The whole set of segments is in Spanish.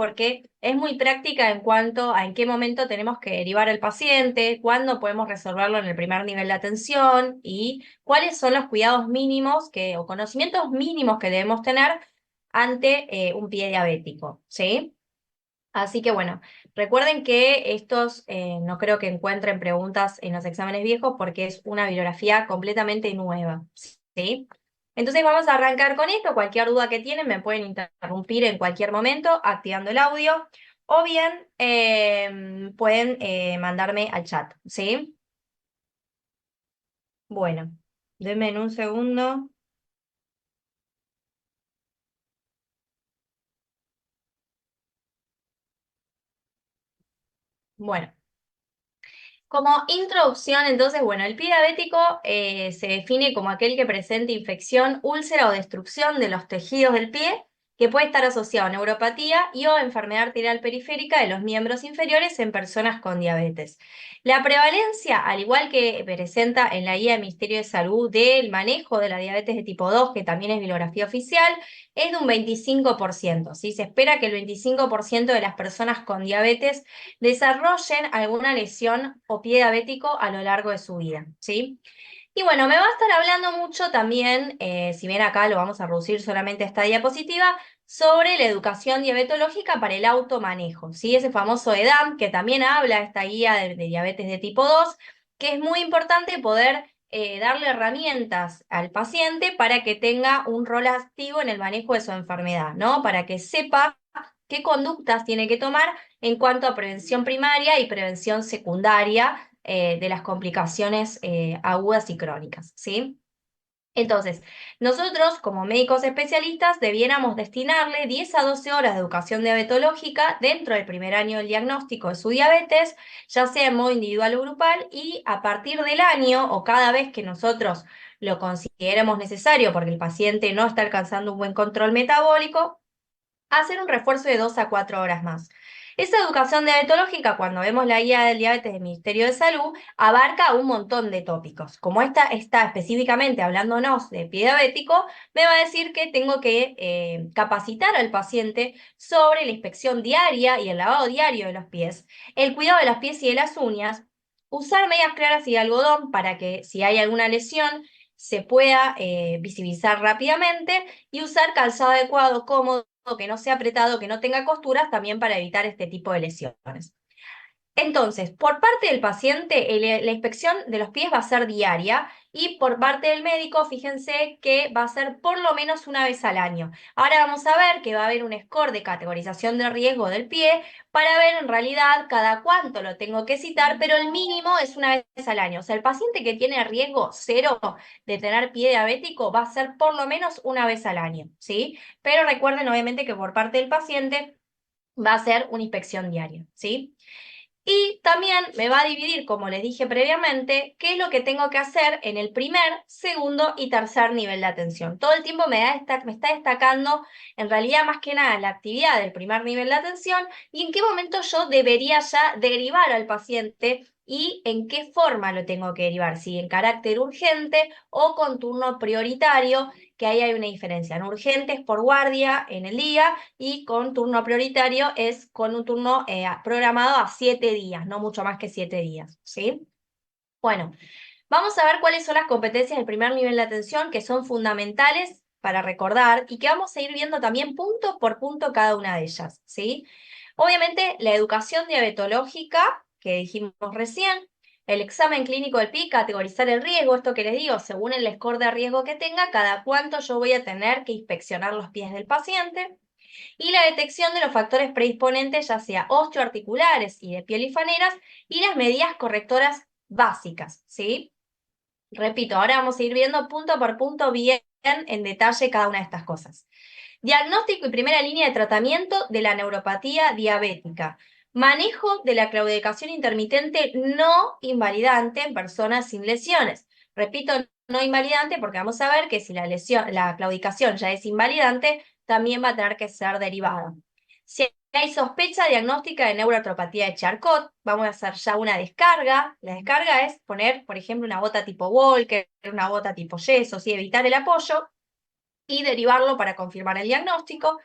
porque es muy práctica en cuanto a en qué momento tenemos que derivar al paciente, cuándo podemos resolverlo en el primer nivel de atención y cuáles son los cuidados mínimos o conocimientos mínimos que debemos tener ante un pie diabético, ¿sí? Así que bueno, recuerden que estos no creo que encuentren preguntas en los exámenes viejos porque es una bibliografía completamente nueva, ¿sí? Entonces vamos a arrancar con esto. Cualquier duda que tienen me pueden interrumpir en cualquier momento activando el audio o bien pueden mandarme al chat, ¿sí? Bueno, denme en un segundo. Bueno. Como introducción, entonces, bueno, el pie diabético se define como aquel que presenta infección, úlcera o destrucción de los tejidos del pie, que puede estar asociado a neuropatía y o enfermedad arterial periférica de los miembros inferiores en personas con diabetes. La prevalencia, al igual que presenta en la guía del Ministerio de Salud del manejo de la diabetes de tipo 2, que también es bibliografía oficial, es de un 25%, ¿sí? Se espera que el 25% de las personas con diabetes desarrollen alguna lesión o pie diabético a lo largo de su vida, ¿sí? Y bueno, me va a estar hablando mucho también, si bien acá lo vamos a reducir solamente a esta diapositiva, sobre la educación diabetológica para el automanejo, ¿sí? Ese famoso EDAM que también habla esta guía de diabetes de tipo 2, que es muy importante poder darle herramientas al paciente para que tenga un rol activo en el manejo de su enfermedad, ¿no? Para que sepa qué conductas tiene que tomar en cuanto a prevención primaria y prevención secundaria de las complicaciones agudas y crónicas, ¿sí? Entonces, nosotros como médicos especialistas debiéramos destinarle 10 a 12 horas de educación diabetológica dentro del primer año del diagnóstico de su diabetes, ya sea en modo individual o grupal, y a partir del año o cada vez que nosotros lo consideremos necesario porque el paciente no está alcanzando un buen control metabólico, hacer un refuerzo de 2 a 4 horas más. Esa educación diabetológica, cuando vemos la guía del diabetes del Ministerio de Salud, abarca un montón de tópicos. Como esta está específicamente hablándonos de pie diabético, me va a decir que tengo que capacitar al paciente sobre la inspección diaria y el lavado diario de los pies, el cuidado de los pies y de las uñas, usar medias claras y algodón para que si hay alguna lesión se pueda visibilizar rápidamente y usar calzado adecuado, cómodo, que no sea apretado, que no tenga costuras, también para evitar este tipo de lesiones. Entonces, por parte del paciente, la inspección de los pies va a ser diaria y por parte del médico, fíjense que va a ser por lo menos una vez al año. Ahora vamos a ver que va a haber un score de categorización de riesgo del pie para ver en realidad cada cuánto lo tengo que citar, pero el mínimo es una vez al año. O sea, el paciente que tiene riesgo cero de tener pie diabético va a ser por lo menos una vez al año, ¿sí? Pero recuerden obviamente que por parte del paciente va a ser una inspección diaria, ¿sí? Y también me va a dividir, como les dije previamente, qué es lo que tengo que hacer en el primer, segundo y tercer nivel de atención. Todo el tiempo me está destacando, en realidad más que nada, la actividad del primer nivel de atención y en qué momento yo debería ya derivar al paciente y en qué forma lo tengo que derivar, si en carácter urgente o con turno prioritario, que ahí hay una diferencia. En urgentes por guardia en el día y con turno prioritario es con un turno programado a 7 días, no mucho más que 7 días, ¿sí? Bueno, vamos a ver cuáles son las competencias del primer nivel de atención que son fundamentales para recordar y que vamos a ir viendo también punto por punto cada una de ellas, ¿sí? Obviamente, la educación diabetológica, que dijimos recién, el examen clínico del PI, categorizar el riesgo, esto que les digo, según el score de riesgo que tenga, cada cuánto yo voy a tener que inspeccionar los pies del paciente y la detección de los factores predisponentes, ya sea osteoarticulares y de piel y faneras, y las medidas correctoras básicas, ¿sí? Repito, ahora vamos a ir viendo punto por punto bien en detalle cada una de estas cosas. Diagnóstico y primera línea de tratamiento de la neuropatía diabética. Manejo de la claudicación intermitente no invalidante en personas sin lesiones. Repito, no invalidante porque vamos a ver que si la claudicación ya es invalidante, también va a tener que ser derivada. Si hay sospecha diagnóstica de neuropatía de Charcot, vamos a hacer ya una descarga. La descarga es poner, por ejemplo, una bota tipo Walker, una bota tipo yeso, ¿sí? Evitar el apoyo y derivarlo para confirmar el diagnóstico.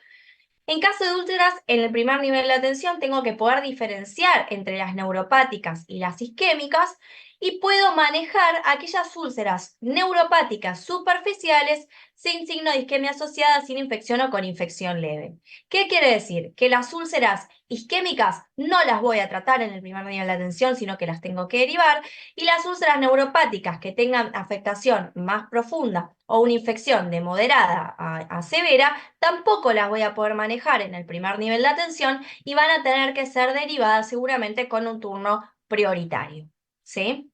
En caso de úlceras, en el primer nivel de atención tengo que poder diferenciar entre las neuropáticas y las isquémicas y puedo manejar aquellas úlceras neuropáticas superficiales sin signo de isquemia asociada, sin infección o con infección leve. ¿Qué quiere decir? Que las úlceras isquémicas no las voy a tratar en el primer nivel de atención, sino que las tengo que derivar, y las úlceras neuropáticas que tengan afectación más profunda o una infección de moderada a severa, tampoco las voy a poder manejar en el primer nivel de atención y van a tener que ser derivadas seguramente con un turno prioritario. ¿Sí?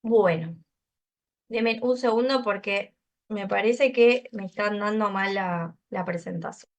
Bueno, denme un segundo porque me parece que me están dando mal la presentación.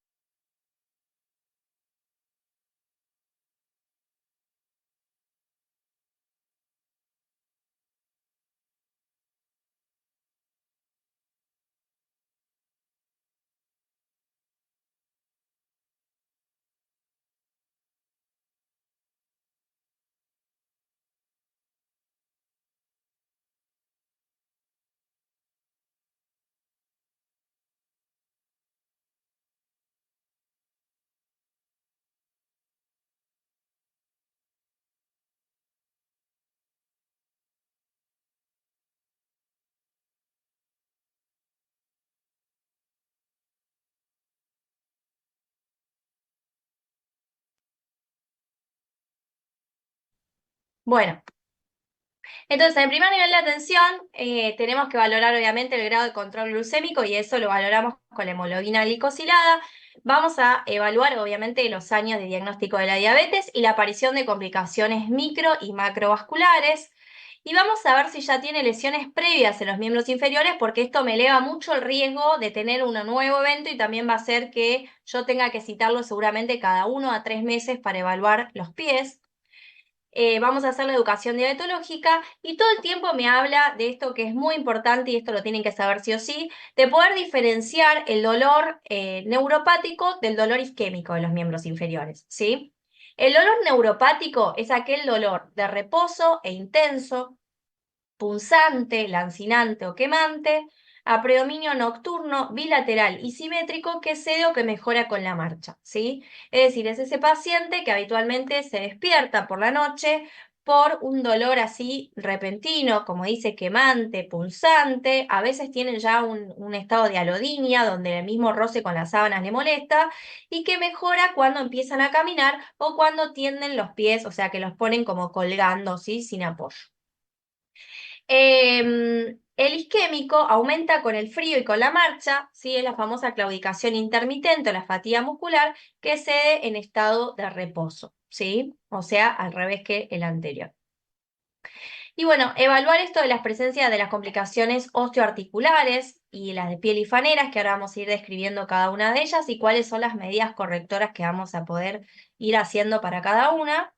Bueno, entonces, en el primer nivel de atención tenemos que valorar obviamente el grado de control glucémico y eso lo valoramos con la hemoglobina glicosilada. Vamos a evaluar obviamente los años de diagnóstico de la diabetes y la aparición de complicaciones micro y macrovasculares. Y vamos a ver si ya tiene lesiones previas en los miembros inferiores, porque esto me eleva mucho el riesgo de tener un nuevo evento y también va a hacer que yo tenga que citarlo seguramente cada 1 a 3 meses para evaluar los pies. Vamos a hacer la educación diabetológica y todo el tiempo me habla de esto que es muy importante y esto lo tienen que saber sí o sí, de poder diferenciar el dolor neuropático del dolor isquémico de los miembros inferiores, ¿sí? El dolor neuropático es aquel dolor de reposo e intenso, punzante, lancinante o quemante, a predominio nocturno, bilateral y simétrico que cede o que mejora con la marcha, ¿sí? Es decir, es ese paciente que habitualmente se despierta por la noche por un dolor así repentino, como dice, quemante, punzante, a veces tienen ya un estado de alodinia, donde el mismo roce con las sábanas le molesta, y que mejora cuando empiezan a caminar o cuando tienden los pies, o sea, que los ponen como colgando, ¿sí? Sin apoyo. El isquémico aumenta con el frío y con la marcha, ¿sí? Es la famosa claudicación intermitente o la fatiga muscular que cede en estado de reposo, ¿sí? O sea, al revés que el anterior. Y bueno, evaluar esto de las presencias de las complicaciones osteoarticulares y las de piel y faneras, que ahora vamos a ir describiendo cada una de ellas y cuáles son las medidas correctoras que vamos a poder ir haciendo para cada una.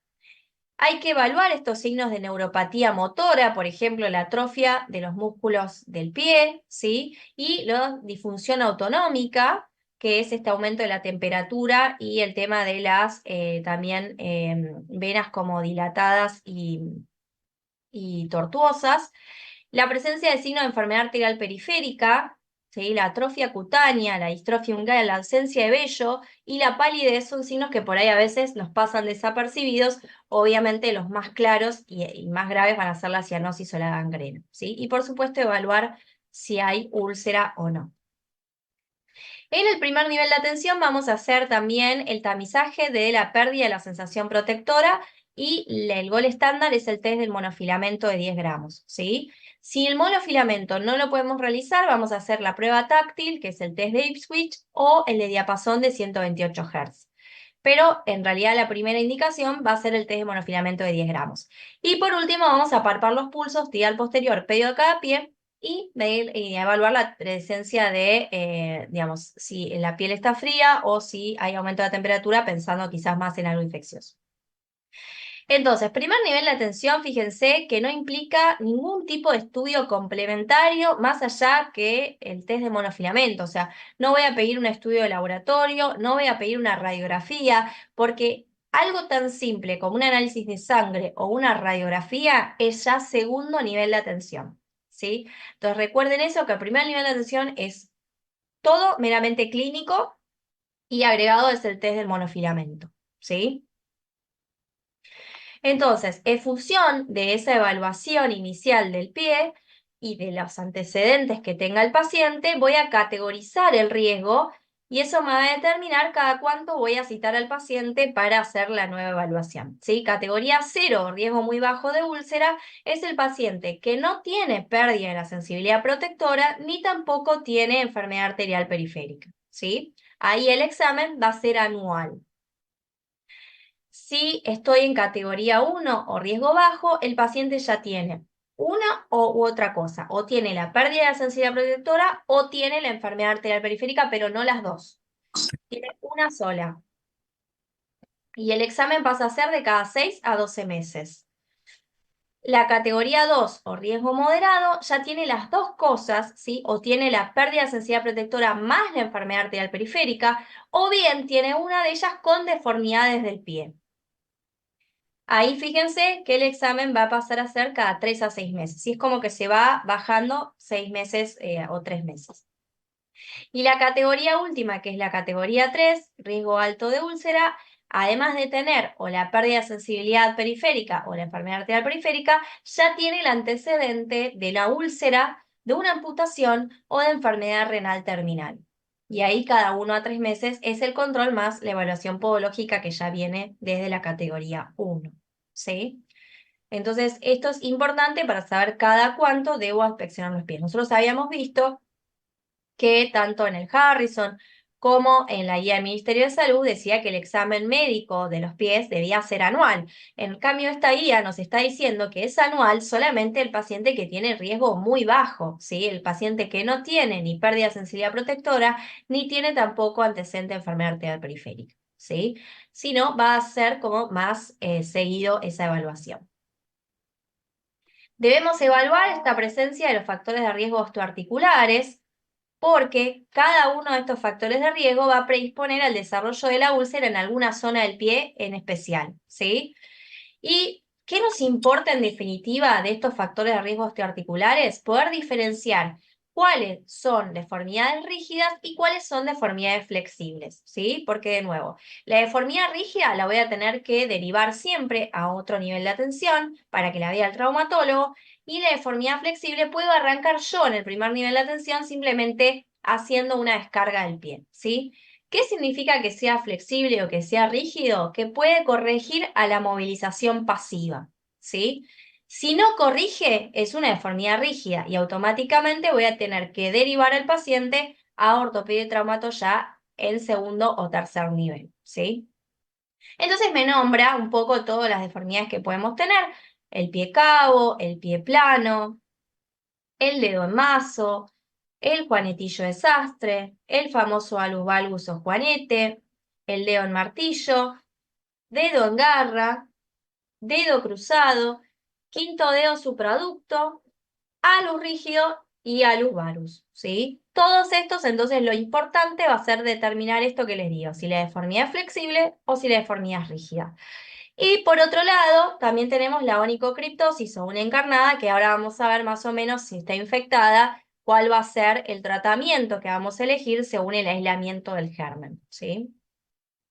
Hay que evaluar estos signos de neuropatía motora, por ejemplo, la atrofia de los músculos del pie, ¿sí? Y la disfunción autonómica, que es este aumento de la temperatura y el tema de las también venas como dilatadas y tortuosas. La presencia de signos de enfermedad arterial periférica, ¿sí? La atrofia cutánea, la distrofia ungueal, la ausencia de vello y la palidez son signos que por ahí a veces nos pasan desapercibidos. Obviamente los más claros y más graves van a ser la cianosis o la gangrena, ¿sí? Y por supuesto evaluar si hay úlcera o no. En el primer nivel de atención vamos a hacer también el tamizaje de la pérdida de la sensación protectora y el gol estándar es el test del monofilamento de 10 gramos, ¿sí? Si el monofilamento no lo podemos realizar, vamos a hacer la prueba táctil, que es el test de Ipswich, o el de diapasón de 128 Hz. Pero en realidad la primera indicación va a ser el test de monofilamento de 10 gramos. Y por último vamos a palpar los pulsos, tibial posterior, pedio de cada pie, y medir y evaluar la presencia de, digamos, si la piel está fría o si hay aumento de la temperatura, pensando quizás más en algo infeccioso. Entonces, primer nivel de atención, fíjense que no implica ningún tipo de estudio complementario más allá que el test de monofilamento. O sea, no voy a pedir un estudio de laboratorio, no voy a pedir una radiografía, porque algo tan simple como un análisis de sangre o una radiografía es ya segundo nivel de atención, ¿sí? Entonces, recuerden eso, que el primer nivel de atención es todo meramente clínico y agregado es el test del monofilamento, ¿sí? Entonces, en función de esa evaluación inicial del pie y de los antecedentes que tenga el paciente, voy a categorizar el riesgo y eso me va a determinar cada cuánto voy a citar al paciente para hacer la nueva evaluación. ¿Sí? Categoría 0, riesgo muy bajo de úlcera, es el paciente que no tiene pérdida de la sensibilidad protectora ni tampoco tiene enfermedad arterial periférica. ¿Sí? Ahí el examen va a ser anual. Si estoy en categoría 1 o riesgo bajo, el paciente ya tiene una u otra cosa. O tiene la pérdida de la sensibilidad protectora o tiene la enfermedad arterial periférica, pero no las dos. Tiene una sola. Y el examen pasa a ser de cada 6 a 12 meses. La categoría 2 o riesgo moderado ya tiene las dos cosas, ¿sí? O tiene la pérdida de sensibilidad protectora más la enfermedad arterial periférica, o bien tiene una de ellas con deformidades del pie. Ahí fíjense que el examen va a pasar a ser cada 3 a 6 meses. Y es como que se va bajando 6 meses o 3 meses. Y la categoría última, que es la categoría 3, riesgo alto de úlcera, además de tener o la pérdida de sensibilidad periférica o la enfermedad arterial periférica, ya tiene el antecedente de la úlcera, de una amputación o de enfermedad renal terminal. Y ahí cada 1 a 3 meses es el control más la evaluación podológica que ya viene desde la categoría 1. ¿Sí? Entonces, esto es importante para saber cada cuánto debo inspeccionar los pies. Nosotros habíamos visto que tanto en el Harrison como en la guía del Ministerio de Salud decía que el examen médico de los pies debía ser anual. En cambio, esta guía nos está diciendo que es anual solamente el paciente que tiene riesgo muy bajo, ¿sí? El paciente que no tiene ni pérdida de sensibilidad protectora, ni tiene tampoco antecedente de enfermedad arterial periférica, ¿sí? Sino va a ser como más seguido esa evaluación. Debemos evaluar esta presencia de los factores de riesgo osteoarticulares, porque cada uno de estos factores de riesgo va a predisponer al desarrollo de la úlcera en alguna zona del pie en especial, ¿sí? ¿Y qué nos importa en definitiva de estos factores de riesgo osteoarticulares? Poder diferenciar cuáles son deformidades rígidas y cuáles son deformidades flexibles, ¿sí? Porque de nuevo, la deformidad rígida la voy a tener que derivar siempre a otro nivel de atención para que la vea el traumatólogo, y la deformidad flexible puedo arrancar yo en el primer nivel de atención simplemente haciendo una descarga del pie, ¿sí? ¿Qué significa que sea flexible o que sea rígido? Que puede corregir a la movilización pasiva, ¿sí? Si no corrige, es una deformidad rígida y automáticamente voy a tener que derivar al paciente a ortopedia y traumato ya en segundo o tercer nivel, ¿sí? Entonces me nombra un poco todas las deformidades que podemos tener: el pie cabo, el pie plano, el dedo en mazo, el juanetillo de sastre, el famoso alus valgus o juanete, el dedo en martillo, dedo en garra, dedo cruzado, quinto dedo supraducto, alus rígido y alus varus, ¿sí? Todos estos, entonces, lo importante va a ser determinar esto que les digo, si la deformidad es flexible o si la deformidad es rígida. Y por otro lado, también tenemos la onicocriptosis o una encarnada, que ahora vamos a ver más o menos si está infectada, cuál va a ser el tratamiento que vamos a elegir según el aislamiento del germen, ¿sí?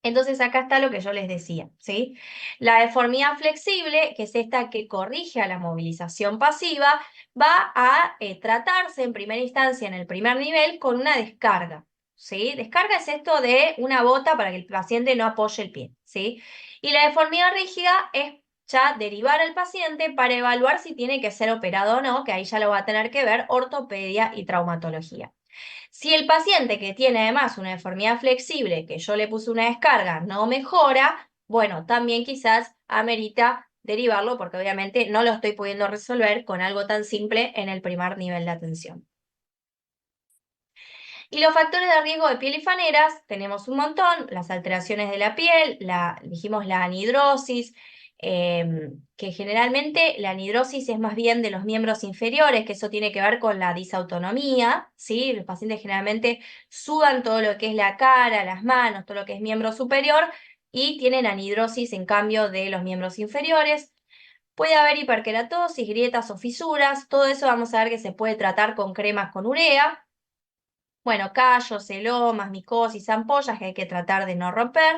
Entonces acá está lo que yo les decía, ¿sí? La deformidad flexible, que es esta que corrige a la movilización pasiva, va a tratarse en primera instancia en el primer nivel con una descarga, ¿sí? Descarga es esto de una bota para que el paciente no apoye el pie, ¿sí? Y la deformidad rígida es ya derivar al paciente para evaluar si tiene que ser operado o no, que ahí ya lo va a tener que ver ortopedia y traumatología. Si el paciente que tiene además una deformidad flexible, que yo le puse una descarga, no mejora, bueno, también quizás amerita derivarlo porque obviamente no lo estoy pudiendo resolver con algo tan simple en el primer nivel de atención. Y los factores de riesgo de piel y faneras, tenemos un montón: las alteraciones de la piel, dijimos la anhidrosis, que generalmente la anhidrosis es más bien de los miembros inferiores, que eso tiene que ver con la disautonomía, ¿sí? Los pacientes generalmente sudan todo lo que es la cara, las manos, todo lo que es miembro superior, y tienen anhidrosis en cambio de los miembros inferiores. Puede haber hiperkeratosis, grietas o fisuras, todo eso vamos a ver que se puede tratar con cremas con urea. Bueno, callos, elomas, micosis, ampollas que hay que tratar de no romper.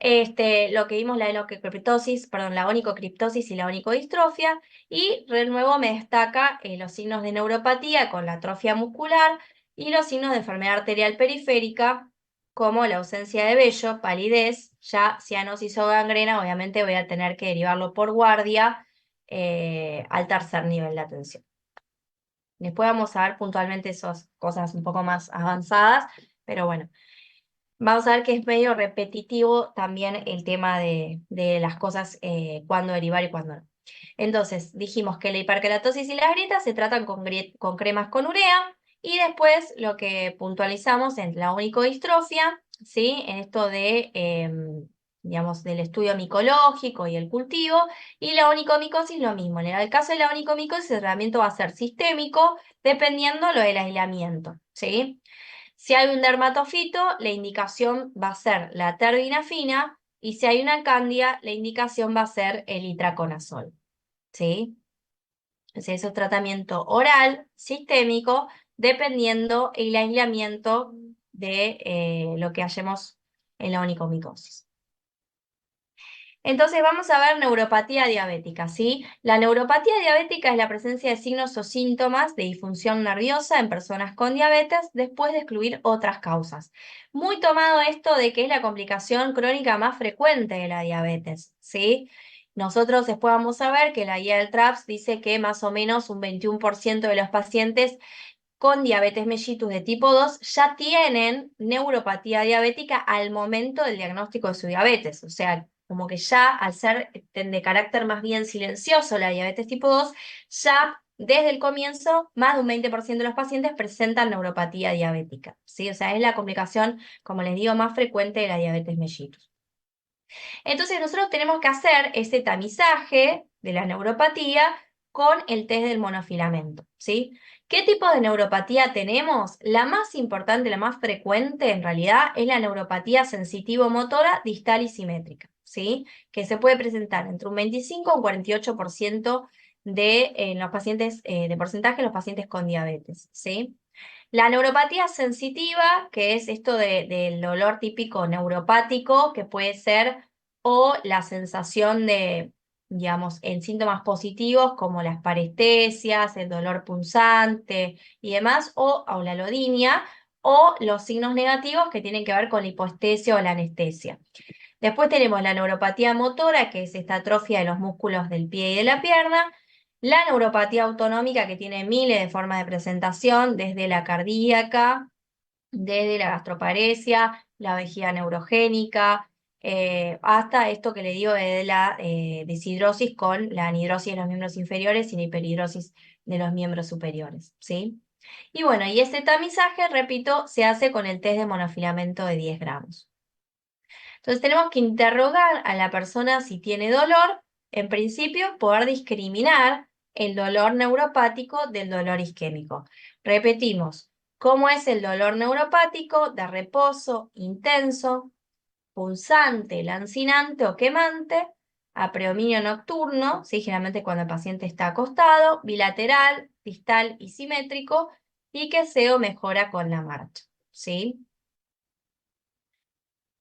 Lo que vimos, la onicocriptosis, perdón, la onicocriptosis y la onicodistrofia. Y de nuevo me destaca los signos de neuropatía con la atrofia muscular y los signos de enfermedad arterial periférica, como la ausencia de vello, palidez, ya cianosis o gangrena, obviamente voy a tener que derivarlo por guardia al tercer nivel de atención. Después vamos a ver puntualmente esas cosas un poco más avanzadas, pero bueno. Vamos a ver que es medio repetitivo también el tema de las cosas, cuándo derivar y cuándo no. Entonces, dijimos que la hiperkeratosis y las grietas se tratan con cremas con urea, y después lo que puntualizamos es la onicodistrofia, ¿sí? En esto de, digamos, del estudio micológico y el cultivo, y la onicomicosis lo mismo. En el caso de la onicomicosis, el tratamiento va a ser sistémico, dependiendo lo del aislamiento, ¿sí? Si hay un dermatofito, la indicación va a ser la terbinafina, y si hay una cándida, la indicación va a ser el itraconazol, ¿sí? Entonces, eso es tratamiento oral, sistémico, dependiendo el aislamiento de lo que hallemos en la onicomicosis. Entonces vamos a ver neuropatía diabética, ¿sí? La neuropatía diabética es la presencia de signos o síntomas de disfunción nerviosa en personas con diabetes después de excluir otras causas. Muy tomado esto de que es la complicación crónica más frecuente de la diabetes, ¿sí? Nosotros después vamos a ver que la guía del TRAPS dice que más o menos un 21% de los pacientes con diabetes mellitus de tipo 2 ya tienen neuropatía diabética al momento del diagnóstico de su diabetes. O sea, como que ya al ser de carácter más bien silencioso la diabetes tipo 2, ya desde el comienzo más de un 20% de los pacientes presentan neuropatía diabética, ¿sí? O sea, es la complicación, como les digo, más frecuente de la diabetes mellitus. Entonces nosotros tenemos que hacer ese tamizaje de la neuropatía con el test del monofilamento, ¿sí? ¿Qué tipo de neuropatía tenemos? La más importante, la más frecuente en realidad, es la neuropatía sensitivo-motora distal y simétrica, ¿sí? Que se puede presentar entre un 25 y un 48% en los pacientes, de porcentaje en los pacientes con diabetes, ¿sí? La neuropatía sensitiva, que es esto del dolor típico neuropático, que puede ser o la sensación de, digamos, en síntomas positivos como las parestesias, el dolor punzante y demás, o la alodinia, o los signos negativos que tienen que ver con la hipoestesia o la anestesia. Después tenemos la neuropatía motora, que es esta atrofia de los músculos del pie y de la pierna. La neuropatía autonómica, que tiene miles de formas de presentación, desde la cardíaca, desde la gastroparesia, la vejiga neurogénica, hasta esto que le digo de la deshidrosis con la anhidrosis de los miembros inferiores y la hiperhidrosis de los miembros superiores, ¿sí? Y bueno, y este tamizaje, repito, se hace con el test de monofilamento de 10 gramos. Entonces tenemos que interrogar a la persona si tiene dolor, en principio poder discriminar el dolor neuropático del dolor isquémico. Repetimos, ¿cómo es el dolor neuropático? De reposo, intenso, punzante, lancinante o quemante, a predominio nocturno, ¿sí? Generalmente cuando el paciente está acostado, bilateral, distal y simétrico, y que se o mejora con la marcha, ¿sí?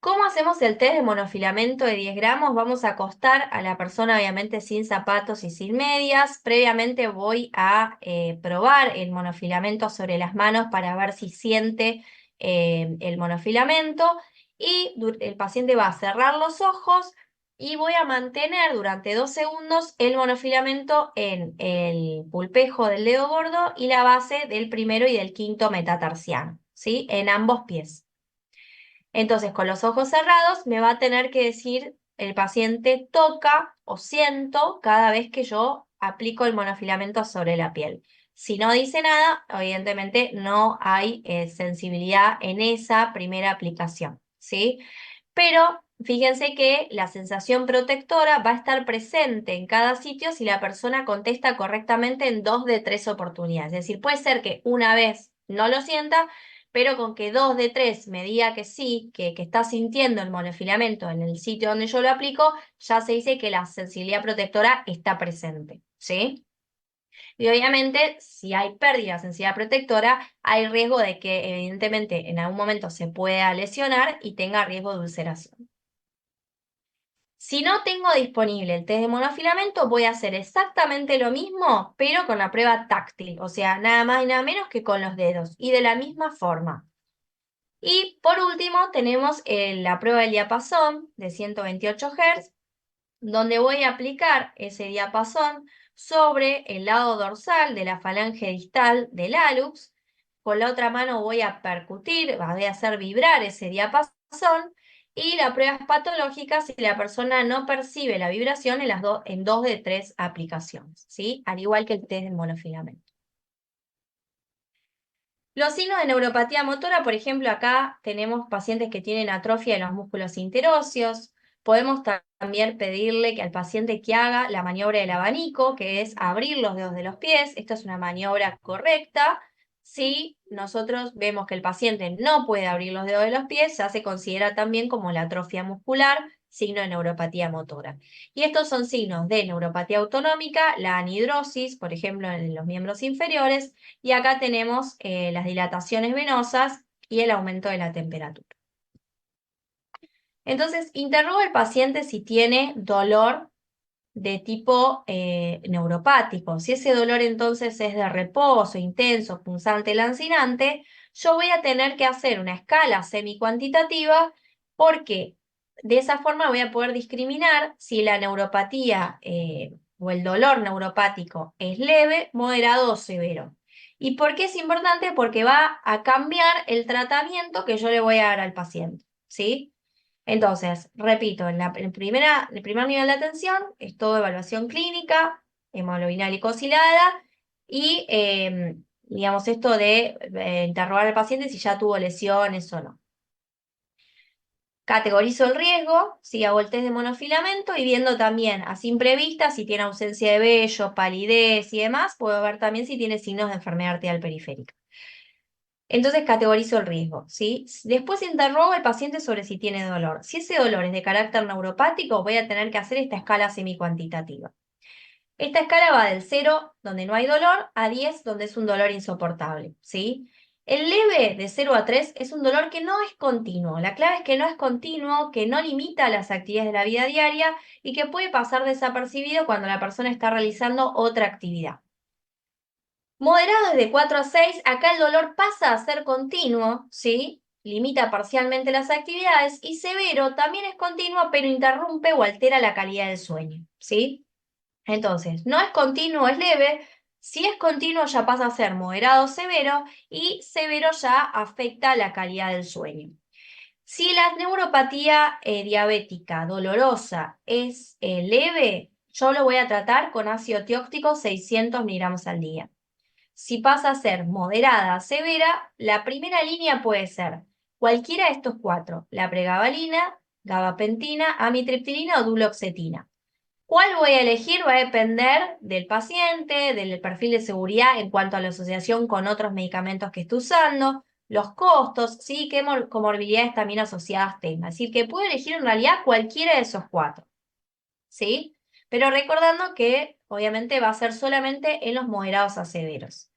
¿Cómo hacemos el test de monofilamento de 10 gramos? Vamos a acostar a la persona, obviamente sin zapatos y sin medias. Previamente voy a probar el monofilamento sobre las manos para ver si siente el monofilamento. Y el paciente va a cerrar los ojos y voy a mantener durante 2 segundos el monofilamento en el pulpejo del dedo gordo y la base del primero y del quinto metatarsiano, ¿sí? En ambos pies. Entonces, con los ojos cerrados, me va a tener que decir el paciente toca o siento cada vez que yo aplico el monofilamento sobre la piel. Si no dice nada, evidentemente no hay sensibilidad en esa primera aplicación, ¿sí? Pero fíjense que la sensación protectora va a estar presente en cada sitio si la persona contesta correctamente en 2 de 3 oportunidades. Es decir, puede ser que una vez no lo sienta, pero con que 2 de 3 me diga que sí, que está sintiendo el monofilamento en el sitio donde yo lo aplico, ya se dice que la sensibilidad protectora está presente, ¿sí? Y obviamente, si hay pérdida de sensibilidad protectora, hay riesgo de que evidentemente en algún momento se pueda lesionar y tenga riesgo de ulceración. Si no tengo disponible el test de monofilamento, voy a hacer exactamente lo mismo, pero con la prueba táctil, o sea, nada más y nada menos que con los dedos, y de la misma forma. Y por último, tenemos la prueba del diapasón de 128 Hz, donde voy a aplicar ese diapasón sobre el lado dorsal de la falange distal del hallux. Con la otra mano voy a percutir, voy a hacer vibrar ese diapasón. Y la prueba es patológica si la persona no percibe la vibración en 2 de 3 aplicaciones, ¿sí? Al igual que el test del monofilamento. Los signos de neuropatía motora, por ejemplo, acá tenemos pacientes que tienen atrofia de los músculos interóseos. Podemos también pedirle que al paciente que haga la maniobra del abanico, que es abrir los dedos de los pies. Esta es una maniobra correcta. Si nosotros vemos que el paciente no puede abrir los dedos de los pies, ya se considera también como la atrofia muscular, signo de neuropatía motora. Y estos son signos de neuropatía autonómica, la anhidrosis, por ejemplo, en los miembros inferiores, y acá tenemos las dilataciones venosas y el aumento de la temperatura. Entonces, interrogo al paciente si tiene dolor de tipo neuropático. Si ese dolor entonces es de reposo, intenso, punzante, lancinante, yo voy a tener que hacer una escala semicuantitativa porque de esa forma voy a poder discriminar si la neuropatía o el dolor neuropático es leve, moderado o severo. ¿Y por qué es importante? Porque va a cambiar el tratamiento que yo le voy a dar al paciente, ¿sí? Entonces, repito, el primer nivel de atención es todo evaluación clínica, hemoglobina glicosilada y, digamos, esto de interrogar al paciente si ya tuvo lesiones o no. Categorizo el riesgo, si hago el test de monofilamento y viendo también a simple vista si tiene ausencia de vello, palidez y demás, puedo ver también si tiene signos de enfermedad arterial periférica. Entonces categorizo el riesgo, ¿sí? Después interrogo al paciente sobre si tiene dolor. Si ese dolor es de carácter neuropático, voy a tener que hacer esta escala semicuantitativa. Esta escala va del 0, donde no hay dolor, a 10, donde es un dolor insoportable, ¿sí? El leve, de 0 a 3, es un dolor que no es continuo. La clave es que no es continuo, que no limita las actividades de la vida diaria y que puede pasar desapercibido cuando la persona está realizando otra actividad. Moderado es de 4 a 6, acá el dolor pasa a ser continuo, ¿sí? Limita parcialmente las actividades, y severo también es continuo, pero interrumpe o altera la calidad del sueño, ¿sí? Entonces, no es continuo, es leve. Si es continuo ya pasa a ser moderado o severo, y severo ya afecta la calidad del sueño. Si la neuropatía diabética dolorosa es leve, yo lo voy a tratar con ácido tióctico 600 miligramos al día. Si pasa a ser moderada a severa, la primera línea puede ser cualquiera de estos cuatro: la pregabalina, gabapentina, amitriptilina o duloxetina. ¿Cuál voy a elegir? Va a depender del paciente, del perfil de seguridad en cuanto a la asociación con otros medicamentos que esté usando, los costos, ¿sí? Qué comorbilidades también asociadas tenga. Es decir, que puedo elegir en realidad cualquiera de esos cuatro, ¿sí? Pero recordando que obviamente va a ser solamente en los moderados a severos.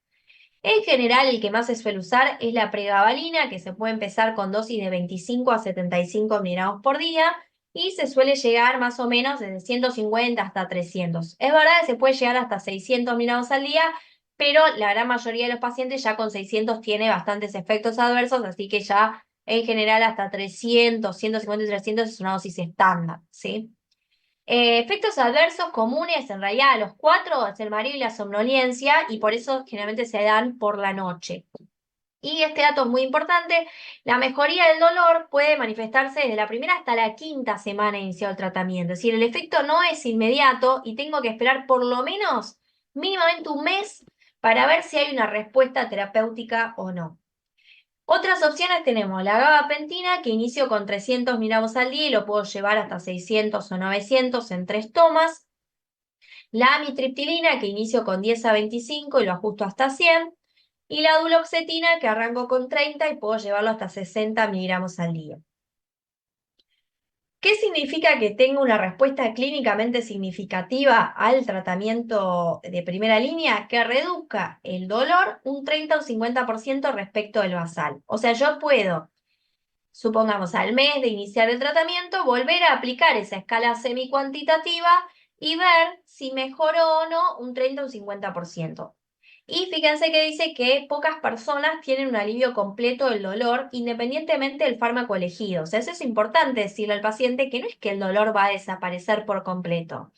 En general, el que más se suele usar es la pregabalina, que se puede empezar con dosis de 25 a 75 miligramos por día y se suele llegar más o menos desde 150 hasta 300. Es verdad que se puede llegar hasta 600 miligramos al día, pero la gran mayoría de los pacientes ya con 600 tiene bastantes efectos adversos, así que ya en general hasta 300, 150 y 300 es una dosis estándar, ¿sí? Efectos adversos comunes, en realidad, a los cuatro es el mareo y la somnolencia, y por eso generalmente se dan por la noche. Y este dato es muy importante: la mejoría del dolor puede manifestarse desde la primera hasta la quinta semana iniciado el tratamiento. Es decir, el efecto no es inmediato y tengo que esperar por lo menos mínimamente un mes para ver si hay una respuesta terapéutica o no. Otras opciones tenemos la gabapentina, que inicio con 300 miligramos al día y lo puedo llevar hasta 600 o 900 en 3 tomas. La amitriptilina, que inicio con 10 a 25 y lo ajusto hasta 100. Y la duloxetina, que arranco con 30 y puedo llevarlo hasta 60 miligramos al día. ¿Qué significa que tenga una respuesta clínicamente significativa al tratamiento de primera línea? Que reduzca el dolor un 30 o 50% respecto del basal. O sea, yo puedo, supongamos, al mes de iniciar el tratamiento, volver a aplicar esa escala semicuantitativa y ver si mejoró o no un 30 o un 50%. Y fíjense que dice que pocas personas tienen un alivio completo del dolor independientemente del fármaco elegido. O sea, eso es importante decirle al paciente que no es que el dolor va a desaparecer por completo.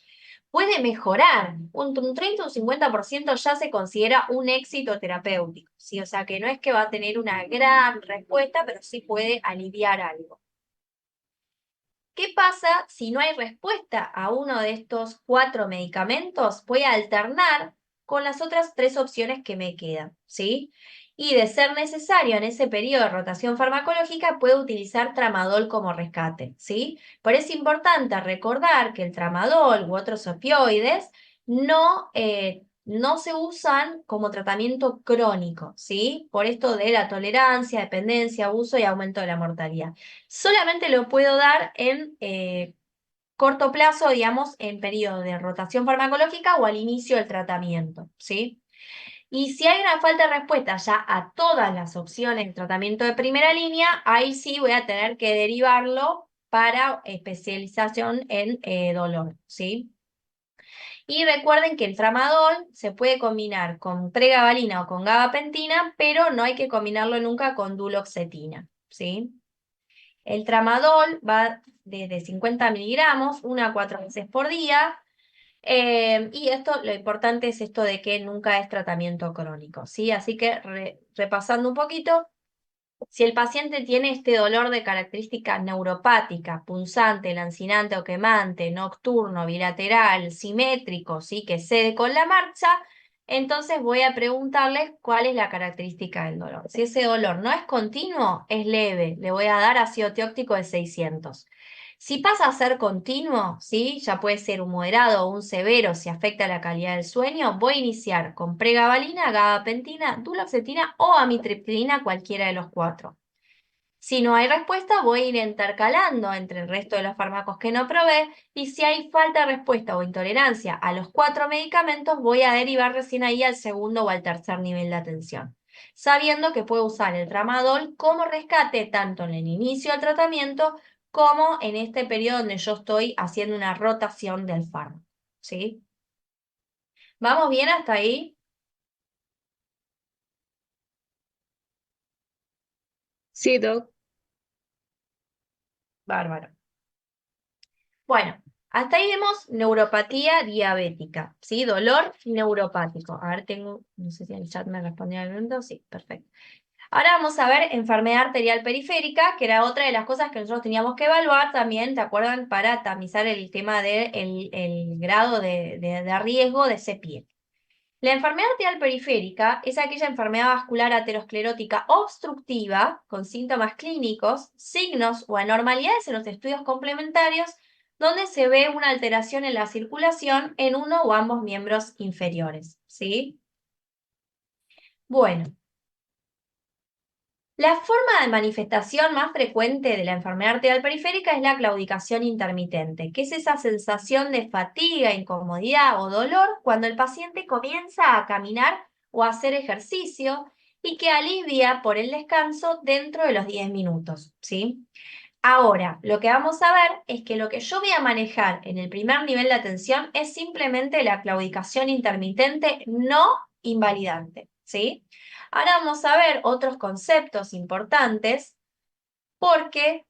Puede mejorar. Un 30 o un 50% ya se considera un éxito terapéutico, ¿sí? O sea, que no es que va a tener una gran respuesta, pero sí puede aliviar algo. ¿Qué pasa si no hay respuesta a uno de estos 4 medicamentos? Voy a alternar con las otras 3 opciones que me quedan, ¿sí? Y de ser necesario en ese periodo de rotación farmacológica, puedo utilizar tramadol como rescate, ¿sí? Por eso es importante recordar que el tramadol u otros opioides no se usan como tratamiento crónico, ¿sí? Por esto de la tolerancia, dependencia, abuso y aumento de la mortalidad. Solamente lo puedo dar en corto plazo, digamos, en periodo de rotación farmacológica o al inicio del tratamiento, ¿sí? Y si hay una falta de respuesta ya a todas las opciones de tratamiento de primera línea, ahí sí voy a tener que derivarlo para especialización en dolor, ¿sí? Y recuerden que el tramadol se puede combinar con pregabalina o con gabapentina, pero no hay que combinarlo nunca con duloxetina, ¿sí? El tramadol va desde 50 miligramos, 1 a 4 veces por día. Y esto, lo importante es esto de que nunca es tratamiento crónico, ¿sí? Así que repasando un poquito, si el paciente tiene este dolor de característica neuropática, punzante, lancinante o quemante, nocturno, bilateral, simétrico, ¿sí? Que cede con la marcha, entonces voy a preguntarles cuál es la característica del dolor. Si ese dolor no es continuo, es leve, le voy a dar ácido tióctico de 600. Si pasa a ser continuo, ¿sí? Ya puede ser un moderado o un severo si afecta la calidad del sueño, voy a iniciar con pregabalina, gabapentina, duloxetina o amitriptilina, cualquiera de los 4. Si no hay respuesta, voy a ir intercalando entre el resto de los fármacos que no probé y si hay falta de respuesta o intolerancia a los 4 medicamentos, voy a derivar recién ahí al segundo o al tercer nivel de atención, sabiendo que puedo usar el tramadol como rescate tanto en el inicio del tratamiento como en este periodo donde yo estoy haciendo una rotación del fármaco. ¿Sí? ¿Vamos bien hasta ahí? Sí, Doc. Bárbaro. Bueno, hasta ahí vemos neuropatía diabética, ¿sí? Dolor neuropático. A ver, no sé si el chat me respondió al pregunta. Sí, perfecto. Ahora vamos a ver enfermedad arterial periférica, que era otra de las cosas que nosotros teníamos que evaluar también, ¿te acuerdan? Para tamizar el tema del el grado de riesgo de ese pie. La enfermedad arterial periférica es aquella enfermedad vascular aterosclerótica obstructiva con síntomas clínicos, signos o anormalidades en los estudios complementarios donde se ve una alteración en la circulación en uno o ambos miembros inferiores, ¿sí? Bueno, la forma de manifestación más frecuente de la enfermedad arterial periférica es la claudicación intermitente, que es esa sensación de fatiga, incomodidad o dolor cuando el paciente comienza a caminar o a hacer ejercicio y que alivia por el descanso dentro de los 10 minutos, ¿sí? Ahora, lo que vamos a ver es que lo que yo voy a manejar en el primer nivel de atención es simplemente la claudicación intermitente no invalidante, ¿sí? Ahora vamos a ver otros conceptos importantes porque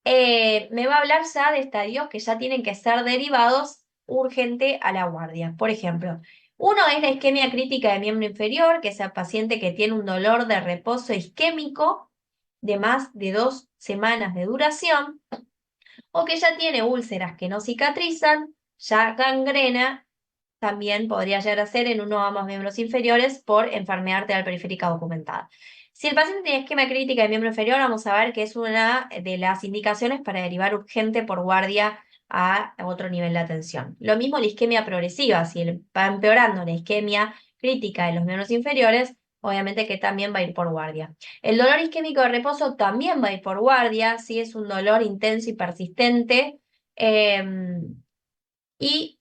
me va a hablar ya de estadios que ya tienen que ser derivados urgente a la guardia. Por ejemplo, uno es la isquemia crítica de miembro inferior, que es el paciente que tiene un dolor de reposo isquémico de más de 2 semanas de duración, o que ya tiene úlceras que no cicatrizan, ya gangrena, también podría llegar a ser en uno o ambos miembros inferiores por enfermedad arterial periférica documentada. Si el paciente tiene isquemia crítica de miembro inferior, vamos a ver que es una de las indicaciones para derivar urgente por guardia a otro nivel de atención. Lo mismo la isquemia progresiva, si va empeorando la isquemia crítica de los miembros inferiores, obviamente que también va a ir por guardia. El dolor isquémico de reposo también va a ir por guardia, si es un dolor intenso y persistente. Y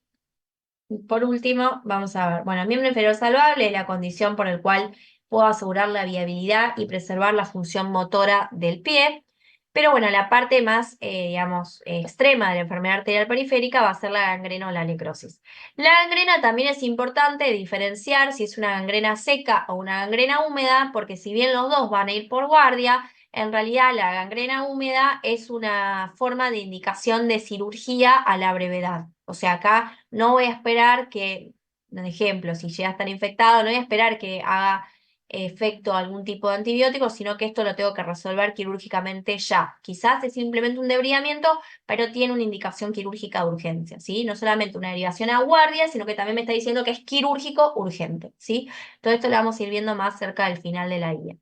por último, vamos a ver, bueno, miembro inferior salvable es la condición por la cual puedo asegurar la viabilidad y preservar la función motora del pie. Pero bueno, la parte más, digamos, extrema de la enfermedad arterial periférica va a ser la gangrena o la necrosis. La gangrena también es importante diferenciar si es una gangrena seca o una gangrena húmeda, porque si bien los dos van a ir por guardia, en realidad la gangrena húmeda es una forma de indicación de cirugía a la brevedad. O sea, acá no voy a esperar que, un ejemplo, si llega a estar infectado, no voy a esperar que haga efecto algún tipo de antibiótico, sino que esto lo tengo que resolver quirúrgicamente ya. Quizás es simplemente un debridamiento, pero tiene una indicación quirúrgica de urgencia, ¿sí? No solamente una derivación a guardia, sino que también me está diciendo que es quirúrgico urgente, ¿sí? Todo esto lo vamos a ir viendo más cerca del final de la guía.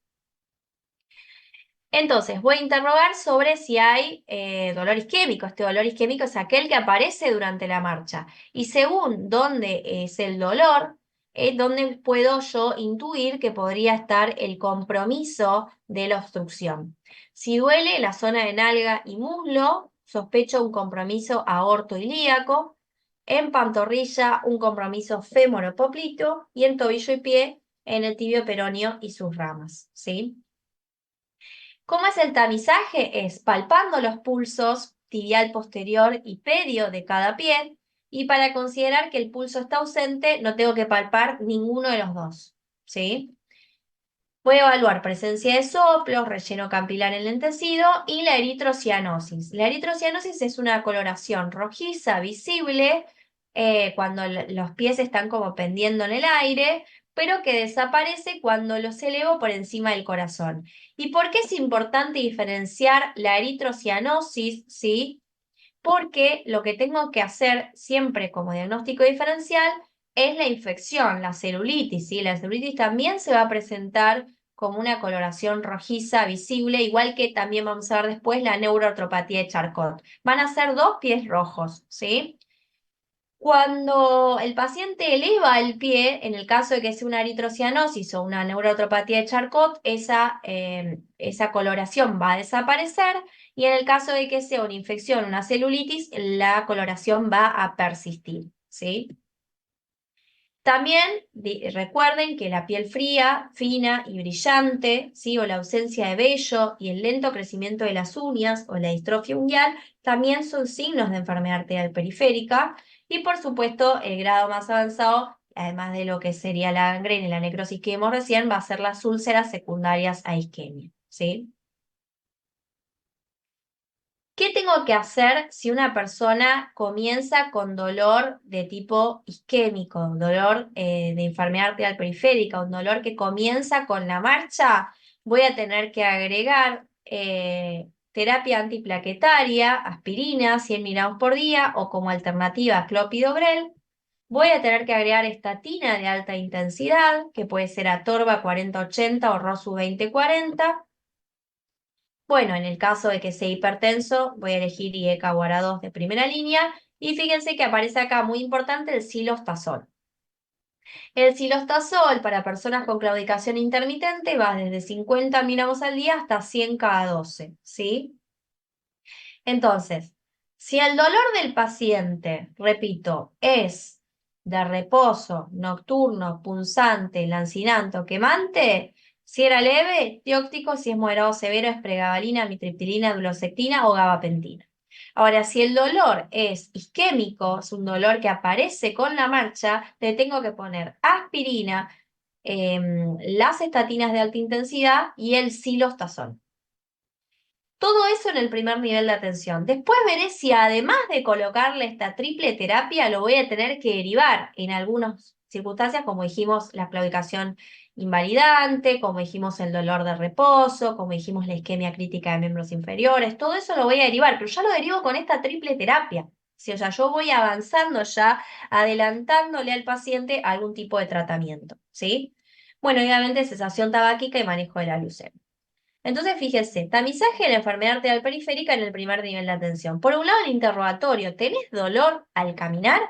Entonces, voy a interrogar sobre si hay dolor isquémico. Este dolor isquémico es aquel que aparece durante la marcha. Y según dónde es el dolor, es donde puedo yo intuir que podría estar el compromiso de la obstrucción. Si duele la zona de nalga y muslo, sospecho un compromiso aortoilíaco. En pantorrilla, un compromiso fémoro-poplito. Y en tobillo y pie, en el tibio peroneo y sus ramas. ¿Sí? ¿Cómo es el tamizaje? Es palpando los pulsos tibial posterior y pedio de cada pie, y para considerar que el pulso está ausente, no tengo que palpar ninguno de los dos, ¿sí? Voy a evaluar presencia de soplos, relleno capilar en lentecido y la eritrocianosis. La eritrocianosis es una coloración rojiza visible cuando los pies están como pendiendo en el aire, pero que desaparece cuando los elevo por encima del corazón. ¿Y por qué es importante diferenciar la eritrocianosis? ¿Sí? Porque lo que tengo que hacer siempre como diagnóstico diferencial es la infección, la celulitis, ¿sí? La celulitis también se va a presentar como una coloración rojiza visible, igual que también vamos a ver después la neuroartropatía de Charcot. Van a ser dos pies rojos, ¿sí? Cuando el paciente eleva el pie, en el caso de que sea una eritrocianosis o una neuroatropatía de Charcot, esa coloración va a desaparecer, y en el caso de que sea una infección, una celulitis, la coloración va a persistir, ¿sí? También recuerden que la piel fría, fina y brillante, ¿sí? O la ausencia de vello y el lento crecimiento de las uñas o la distrofia unguial también son signos de enfermedad arterial periférica. Y por supuesto, el grado más avanzado, además de lo que sería la gangrena y la necrosis que vimos recién, va a ser las úlceras secundarias a isquemia, ¿sí? ¿Qué tengo que hacer si una persona comienza con dolor de tipo isquémico, dolor de enfermedad arterial periférica, un dolor que comienza con la marcha? Voy a tener que agregar terapia antiplaquetaria, aspirina, 100 miligramos por día, o como alternativa clopidogrel. Voy a tener que agregar estatina de alta intensidad, que puede ser Atorva 40-80 o Rosu 20-40. Bueno, en el caso de que sea hipertenso, voy a elegir IECA o ARA2 de primera línea. Y fíjense que aparece acá muy importante el silostazol. El silostazol para personas con claudicación intermitente va desde 50 miligramos al día hasta 100 cada 12, ¿sí? Entonces, si el dolor del paciente, repito, es de reposo, nocturno, punzante, lancinante o quemante, si era leve, tióctico; si es moderado o severo, es pregabalina, mitriptilina, duloxetina o gabapentina. Ahora, si el dolor es isquémico, es un dolor que aparece con la marcha, le tengo que poner aspirina, las estatinas de alta intensidad y el silostazol. Todo eso en el primer nivel de atención. Después veré si además de colocarle esta triple terapia, lo voy a tener que derivar en algunas circunstancias, como dijimos, la claudicación invalidante, como dijimos, el dolor de reposo, como dijimos, la isquemia crítica de miembros inferiores. Todo eso lo voy a derivar, pero ya lo derivo con esta triple terapia. Sí, o sea, yo voy avanzando ya, adelantándole al paciente algún tipo de tratamiento, ¿sí? Bueno, obviamente cesación tabáquica y manejo de la leucemia. Entonces, fíjese, tamizaje de la enfermedad arterial periférica en el primer nivel de atención. Por un lado, el interrogatorio: ¿tenés dolor al caminar?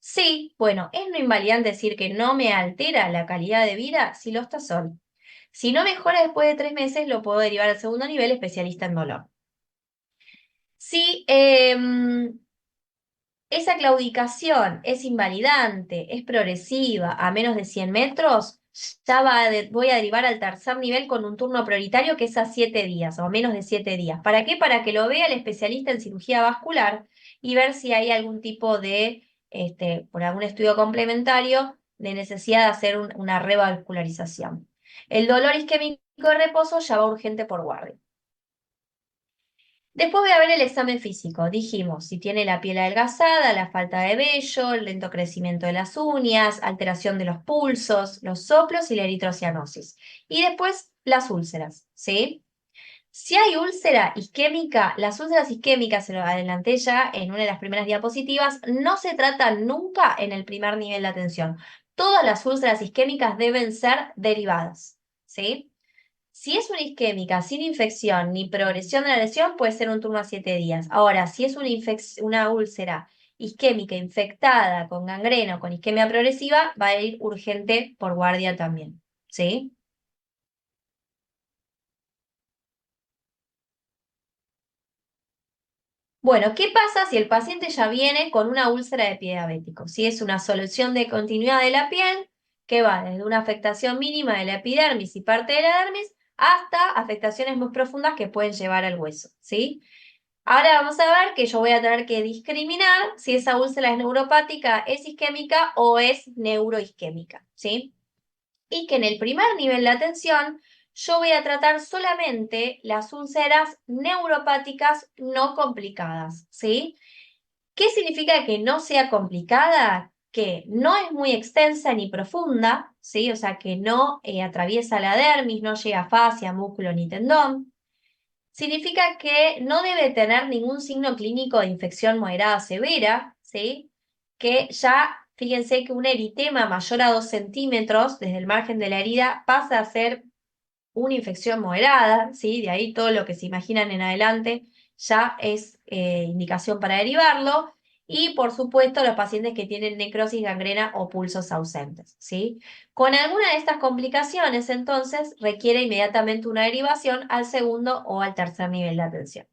Sí. Bueno, ¿es no invalidante decir que no me altera la calidad de vida? Silostazol. Si no mejora después de 3 meses, lo puedo derivar al segundo nivel, especialista en dolor. Si esa claudicación es invalidante, es progresiva a menos de 100 metros, ya voy a derivar al tercer nivel con un turno prioritario que es a 7 días o menos de 7 días. ¿Para qué? Para que lo vea el especialista en cirugía vascular y ver si hay algún tipo de, por algún estudio complementario, de necesidad de hacer una revascularización. El dolor isquémico de reposo ya va urgente por guardia. Después voy a ver el examen físico. Dijimos si tiene la piel adelgazada, la falta de vello, el lento crecimiento de las uñas, alteración de los pulsos, los soplos y la eritrocianosis. Y después las úlceras, ¿sí? Si hay úlcera isquémica, las úlceras isquémicas, se lo adelanté ya en una de las primeras diapositivas, no se tratan nunca en el primer nivel de atención. Todas las úlceras isquémicas deben ser derivadas, ¿sí? Si es una isquémica sin infección ni progresión de la lesión, puede ser un turno a 7 días. Ahora, si es una úlcera isquémica infectada con gangrena o con isquemia progresiva, va a ir urgente por guardia también. ¿Sí? Bueno, ¿qué pasa si el paciente ya viene con una úlcera de pie diabético? Si es una solución de continuidad de la piel, que va desde una afectación mínima de la epidermis y parte de la dermis hasta afectaciones muy profundas que pueden llevar al hueso, ¿sí? Ahora vamos a ver que yo voy a tener que discriminar si esa úlcera es neuropática, es isquémica o es neuroisquémica, ¿sí? Y que en el primer nivel de atención yo voy a tratar solamente las úlceras neuropáticas no complicadas, ¿sí? ¿Qué significa que no sea complicada? Que no es muy extensa ni profunda, ¿sí? O sea, que no atraviesa la dermis, no llega a fascia, músculo ni tendón. Significa que no debe tener ningún signo clínico de infección moderada severa, ¿sí? Que ya, fíjense que un eritema mayor a 2 centímetros desde el margen de la herida pasa a ser una infección moderada, ¿sí? De ahí todo lo que se imaginan en adelante ya es indicación para derivarlo. Y por supuesto los pacientes que tienen necrosis, gangrena o pulsos ausentes, ¿sí? Con alguna de estas complicaciones, entonces, requiere inmediatamente una derivación al segundo o al tercer nivel de atención.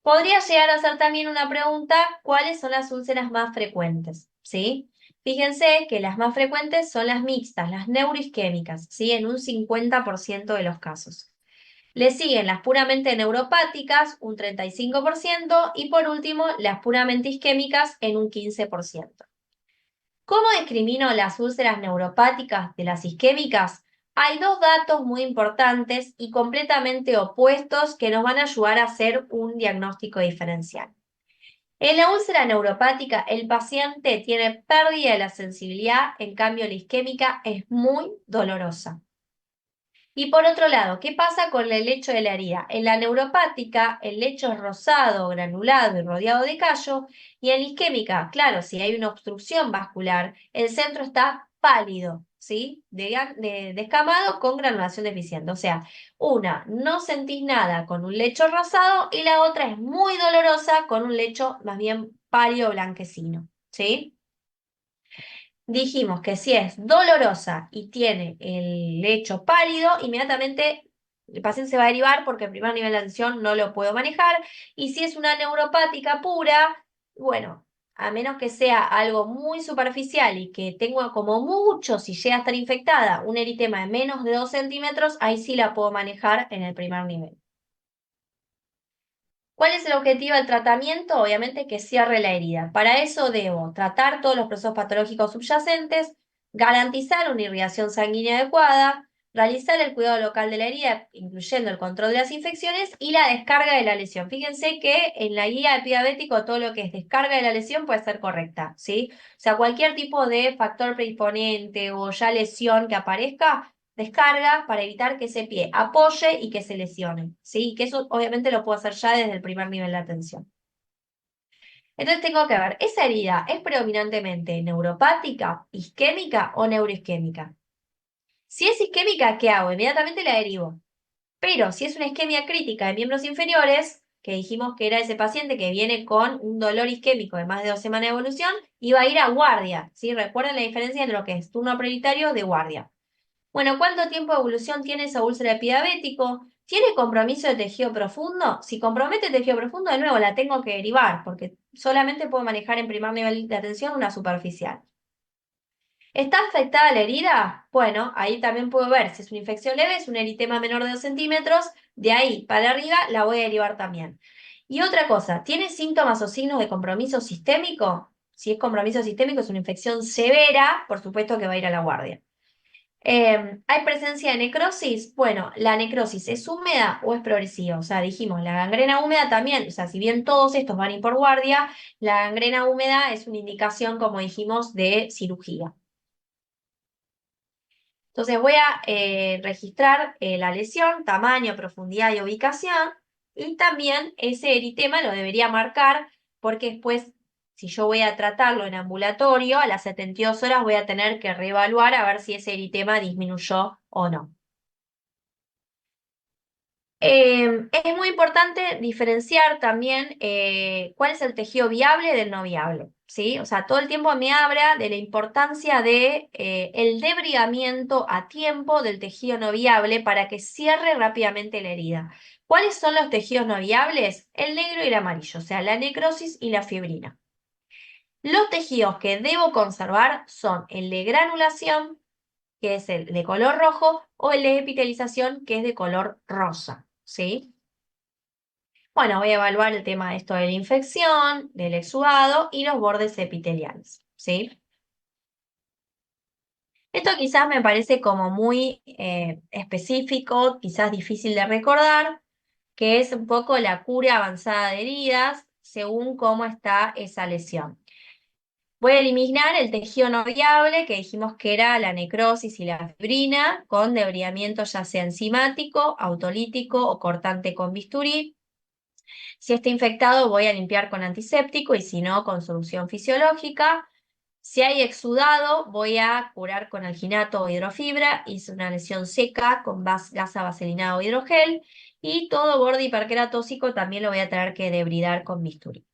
Podría llegar a ser también una pregunta, ¿cuáles son las úlceras más frecuentes? ¿Sí? Fíjense que las más frecuentes son las mixtas, las neuroisquémicas, ¿sí? En un 50% de los casos. Le siguen las puramente neuropáticas, un 35%, y por último, las puramente isquémicas en un 15%. ¿Cómo discrimino las úlceras neuropáticas de las isquémicas? Hay dos datos muy importantes y completamente opuestos que nos van a ayudar a hacer un diagnóstico diferencial. En la úlcera neuropática, el paciente tiene pérdida de la sensibilidad, en cambio la isquémica es muy dolorosa. Y por otro lado, ¿qué pasa con el lecho de la herida? En la neuropática, el lecho es rosado, granulado y rodeado de callo, y en la isquémica, claro, si hay una obstrucción vascular, el centro está pálido, ¿sí? Descamado con granulación deficiente. O sea, una, no sentís nada con un lecho rosado y la otra es muy dolorosa con un lecho más bien pálido blanquecino, ¿sí? Dijimos que si es dolorosa y tiene el lecho pálido, inmediatamente el paciente se va a derivar porque el primer nivel de atención no lo puedo manejar. Y si es una neuropática pura, bueno, a menos que sea algo muy superficial y que tenga como mucho, si llega a estar infectada, un eritema de menos de 2 centímetros, ahí sí la puedo manejar en el primer nivel. ¿Cuál es el objetivo del tratamiento? Obviamente que cierre la herida. Para eso debo tratar todos los procesos patológicos subyacentes, garantizar una irrigación sanguínea adecuada, realizar el cuidado local de la herida, incluyendo el control de las infecciones y la descarga de la lesión. Fíjense que en la guía del pie diabético todo lo que es descarga de la lesión puede ser correcta, ¿sí? O sea, cualquier tipo de factor predisponente o ya lesión que aparezca, descarga para evitar que ese pie apoye y que se lesione, ¿sí? Que eso obviamente lo puedo hacer ya desde el primer nivel de atención. Entonces tengo que ver, ¿esa herida es predominantemente neuropática, isquémica o neuroisquémica? Si es isquémica, ¿qué hago? Inmediatamente la derivo. Pero si es una isquemia crítica de miembros inferiores, que dijimos que era ese paciente que viene con un dolor isquémico de más de 2 semanas de evolución, y va a ir a guardia, ¿sí? Recuerden la diferencia entre lo que es turno prioritario de guardia. Bueno, ¿cuánto tiempo de evolución tiene esa úlcera de pie diabético? ¿Tiene compromiso de tejido profundo? Si compromete tejido profundo, de nuevo la tengo que derivar, porque solamente puedo manejar en primer nivel de atención una superficial. ¿Está afectada la herida? Bueno, ahí también puedo ver si es una infección leve, es un eritema menor de 2 centímetros, de ahí para arriba la voy a derivar también. Y otra cosa, ¿tiene síntomas o signos de compromiso sistémico? Si es compromiso sistémico, es una infección severa, por supuesto que va a ir a la guardia. ¿Hay presencia de necrosis? Bueno, ¿la necrosis es húmeda o es progresiva? O sea, dijimos, la gangrena húmeda también, o sea, si bien todos estos van a ir por guardia, la gangrena húmeda es una indicación, como dijimos, de cirugía. Entonces voy a registrar la lesión, tamaño, profundidad y ubicación, y también ese eritema lo debería marcar porque después, si yo voy a tratarlo en ambulatorio, a las 72 horas voy a tener que reevaluar a ver si ese eritema disminuyó o no. Es muy importante diferenciar también cuál es el tejido viable del no viable, ¿sí? O sea, todo el tiempo me habla de la importancia de el debridamiento a tiempo del tejido no viable para que cierre rápidamente la herida. ¿Cuáles son los tejidos no viables? El negro y el amarillo, o sea, la necrosis y la fibrina. Los tejidos que debo conservar son el de granulación, que es el de color rojo, o el de epitelización, que es de color rosa, ¿sí? Bueno, voy a evaluar el tema de esto de la infección, del exudado y los bordes epiteliales, ¿sí? Esto quizás me parece como muy específico, quizás difícil de recordar, que es un poco la cura avanzada de heridas según cómo está esa lesión. Voy a eliminar el tejido no viable, que dijimos que era la necrosis y la fibrina, con debridamiento ya sea enzimático, autolítico o cortante con bisturí. Si está infectado, voy a limpiar con antiséptico y si no, con solución fisiológica. Si hay exudado, voy a curar con alginato o hidrofibra. Hice una lesión seca con gasa vaselinada o hidrogel. Y todo borde hiperqueratóxico también lo voy a tener que debridar con bisturí.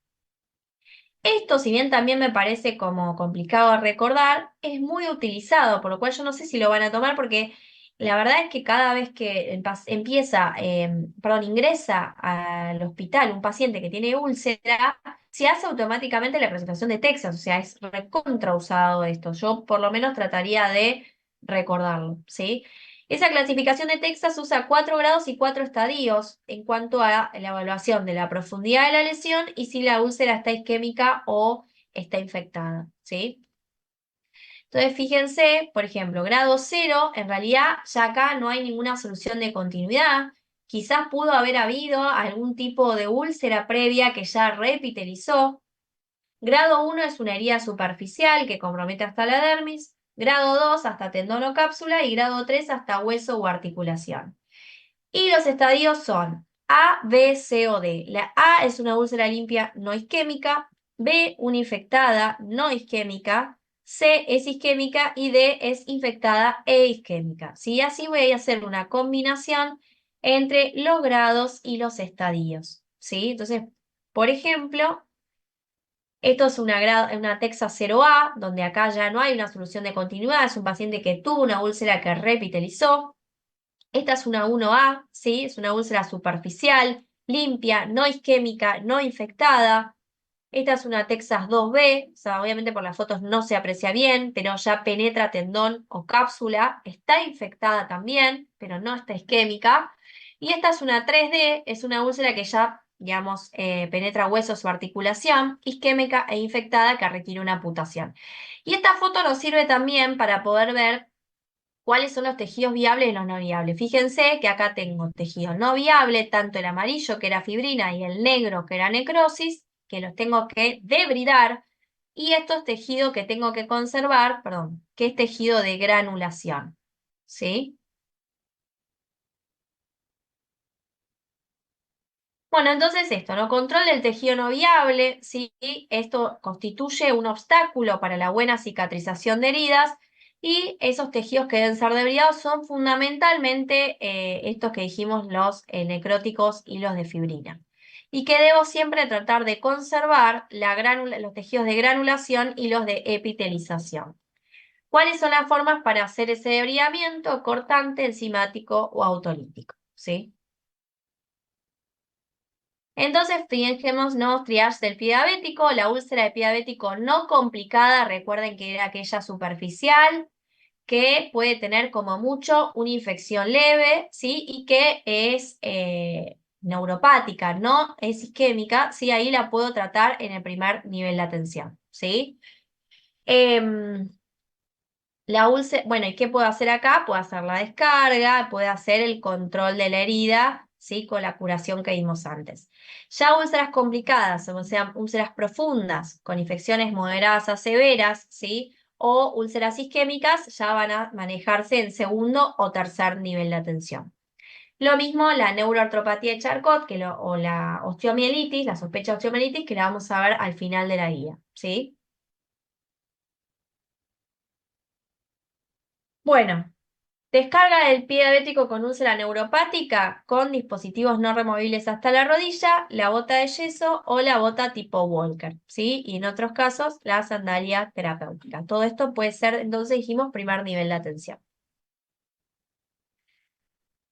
Esto, si bien también me parece como complicado de recordar, es muy utilizado, por lo cual yo no sé si lo van a tomar porque la verdad es que cada vez que ingresa al hospital un paciente que tiene úlcera, se hace automáticamente la presentación de Texas, o sea, es recontra usado esto. Yo por lo menos trataría de recordarlo, ¿sí? Esa clasificación de Texas usa 4 grados y 4 estadios en cuanto a la evaluación de la profundidad de la lesión y si la úlcera está isquémica o está infectada, ¿sí? Entonces, fíjense, por ejemplo, grado 0, en realidad ya acá no hay ninguna solución de continuidad. Quizás pudo haber habido algún tipo de úlcera previa que ya reepitelizó. Grado 1 es una herida superficial que compromete hasta la dermis. Grado 2 hasta tendón o cápsula y grado 3 hasta hueso o articulación. Y los estadios son A, B, C o D. La A es una úlcera limpia no isquémica, B, una infectada no isquémica, C es isquémica y D es infectada e isquémica. ¿Sí? Así voy a hacer una combinación entre los grados y los estadios. ¿Sí? Entonces, por ejemplo, esto es una Texas 0A, donde acá ya no hay una solución de continuidad, es un paciente que tuvo una úlcera que repitelizó. Esta es una 1A, ¿sí? Es una úlcera superficial, limpia, no isquémica, no infectada. Esta es una Texas 2B, o sea, obviamente por las fotos no se aprecia bien, pero ya penetra tendón o cápsula. Está infectada también, pero no está isquémica. Y esta es una 3D, es una úlcera que ya, digamos, penetra huesos o articulación, isquémica e infectada que requiere una amputación. Y esta foto nos sirve también para poder ver cuáles son los tejidos viables y los no viables. Fíjense que acá tengo tejido no viable, tanto el amarillo que era fibrina y el negro que era necrosis, que los tengo que debridar, y estos tejidos que tengo que conservar, perdón, que es tejido de granulación. ¿Sí? Bueno, entonces esto, ¿no? Control del tejido no viable, ¿sí? Esto constituye un obstáculo para la buena cicatrización de heridas y esos tejidos que deben ser debridados son fundamentalmente estos que dijimos, los necróticos y los de fibrina. Y que debo siempre tratar de conservar los tejidos de granulación y los de epitelización. ¿Cuáles son las formas para hacer ese debridamiento? Cortante, enzimático o autolítico, ¿sí? Entonces, fijémonos, triage del pie diabético, la úlcera de pie diabético no complicada, recuerden que era aquella superficial, que puede tener como mucho una infección leve, ¿sí? Y que es neuropática, no es isquémica, ¿sí? Ahí la puedo tratar en el primer nivel de atención, ¿sí? Em, la úlcera, bueno, ¿y qué puedo hacer acá? Puedo hacer la descarga, puedo hacer el control de la herida, ¿sí? Con la curación que vimos antes. Ya úlceras complicadas, o sea, úlceras profundas, con infecciones moderadas a severas, ¿sí? O úlceras isquémicas, ya van a manejarse en segundo o tercer nivel de atención. Lo mismo la neuroartropatía de Charcot o la osteomielitis, la sospecha de osteomielitis, que la vamos a ver al final de la guía, ¿sí? Bueno. Descarga del pie diabético con úlcera neuropática con dispositivos no removibles hasta la rodilla, la bota de yeso o la bota tipo Walker, ¿sí? Y en otros casos, la sandalia terapéutica. Todo esto puede ser, entonces dijimos, primer nivel de atención.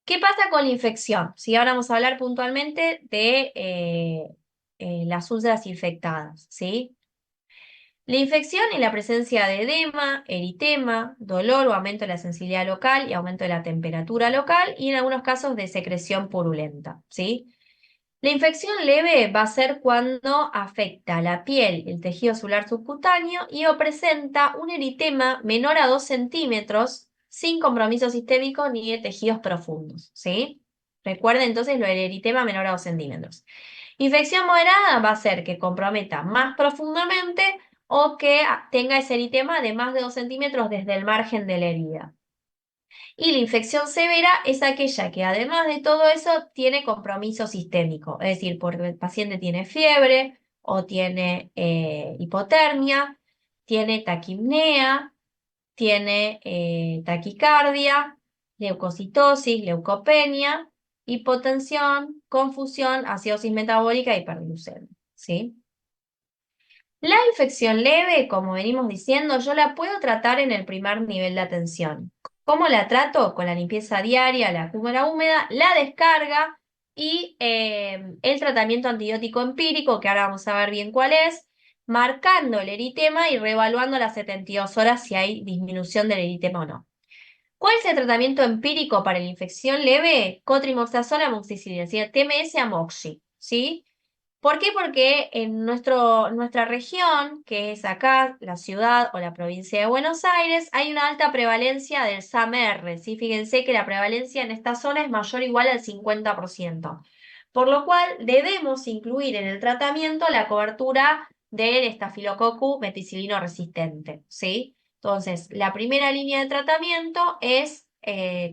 ¿Qué pasa con la infección? Sí, ahora vamos a hablar puntualmente de las úlceras infectadas, ¿sí? La infección y la presencia de edema, eritema, dolor o aumento de la sensibilidad local y aumento de la temperatura local y en algunos casos de secreción purulenta, ¿sí? La infección leve va a ser cuando afecta la piel, el tejido celular subcutáneo y o presenta un eritema menor a 2 centímetros sin compromiso sistémico ni de tejidos profundos, ¿sí? Recuerden entonces lo del eritema menor a 2 centímetros. Infección moderada va a ser que comprometa más profundamente o que tenga ese eritema de más de 2 centímetros desde el margen de la herida. Y la infección severa es aquella que además de todo eso tiene compromiso sistémico, es decir, porque el paciente tiene fiebre o tiene hipotermia, tiene taquipnea, tiene taquicardia, leucocitosis, leucopenia, hipotensión, confusión, acidosis metabólica y hiperglucemia, ¿sí? La infección leve, como venimos diciendo, yo la puedo tratar en el primer nivel de atención. ¿Cómo la trato? Con la limpieza diaria, la cúmula húmeda, la descarga y el tratamiento antibiótico empírico, que ahora vamos a ver bien cuál es, marcando el eritema y reevaluando las 72 horas si hay disminución del eritema o no. ¿Cuál es el tratamiento empírico para la infección leve? Cotrimoxazol, amoxicilina, es decir, TMS, amoxi, ¿sí? ¿Por qué? Porque en nuestra región, que es acá, la ciudad o la provincia de Buenos Aires, hay una alta prevalencia del SAMR, ¿sí? Fíjense que la prevalencia en esta zona es mayor o igual al 50%, por lo cual debemos incluir en el tratamiento la cobertura del estafilococcus meticilino resistente, ¿sí? Entonces, la primera línea de tratamiento es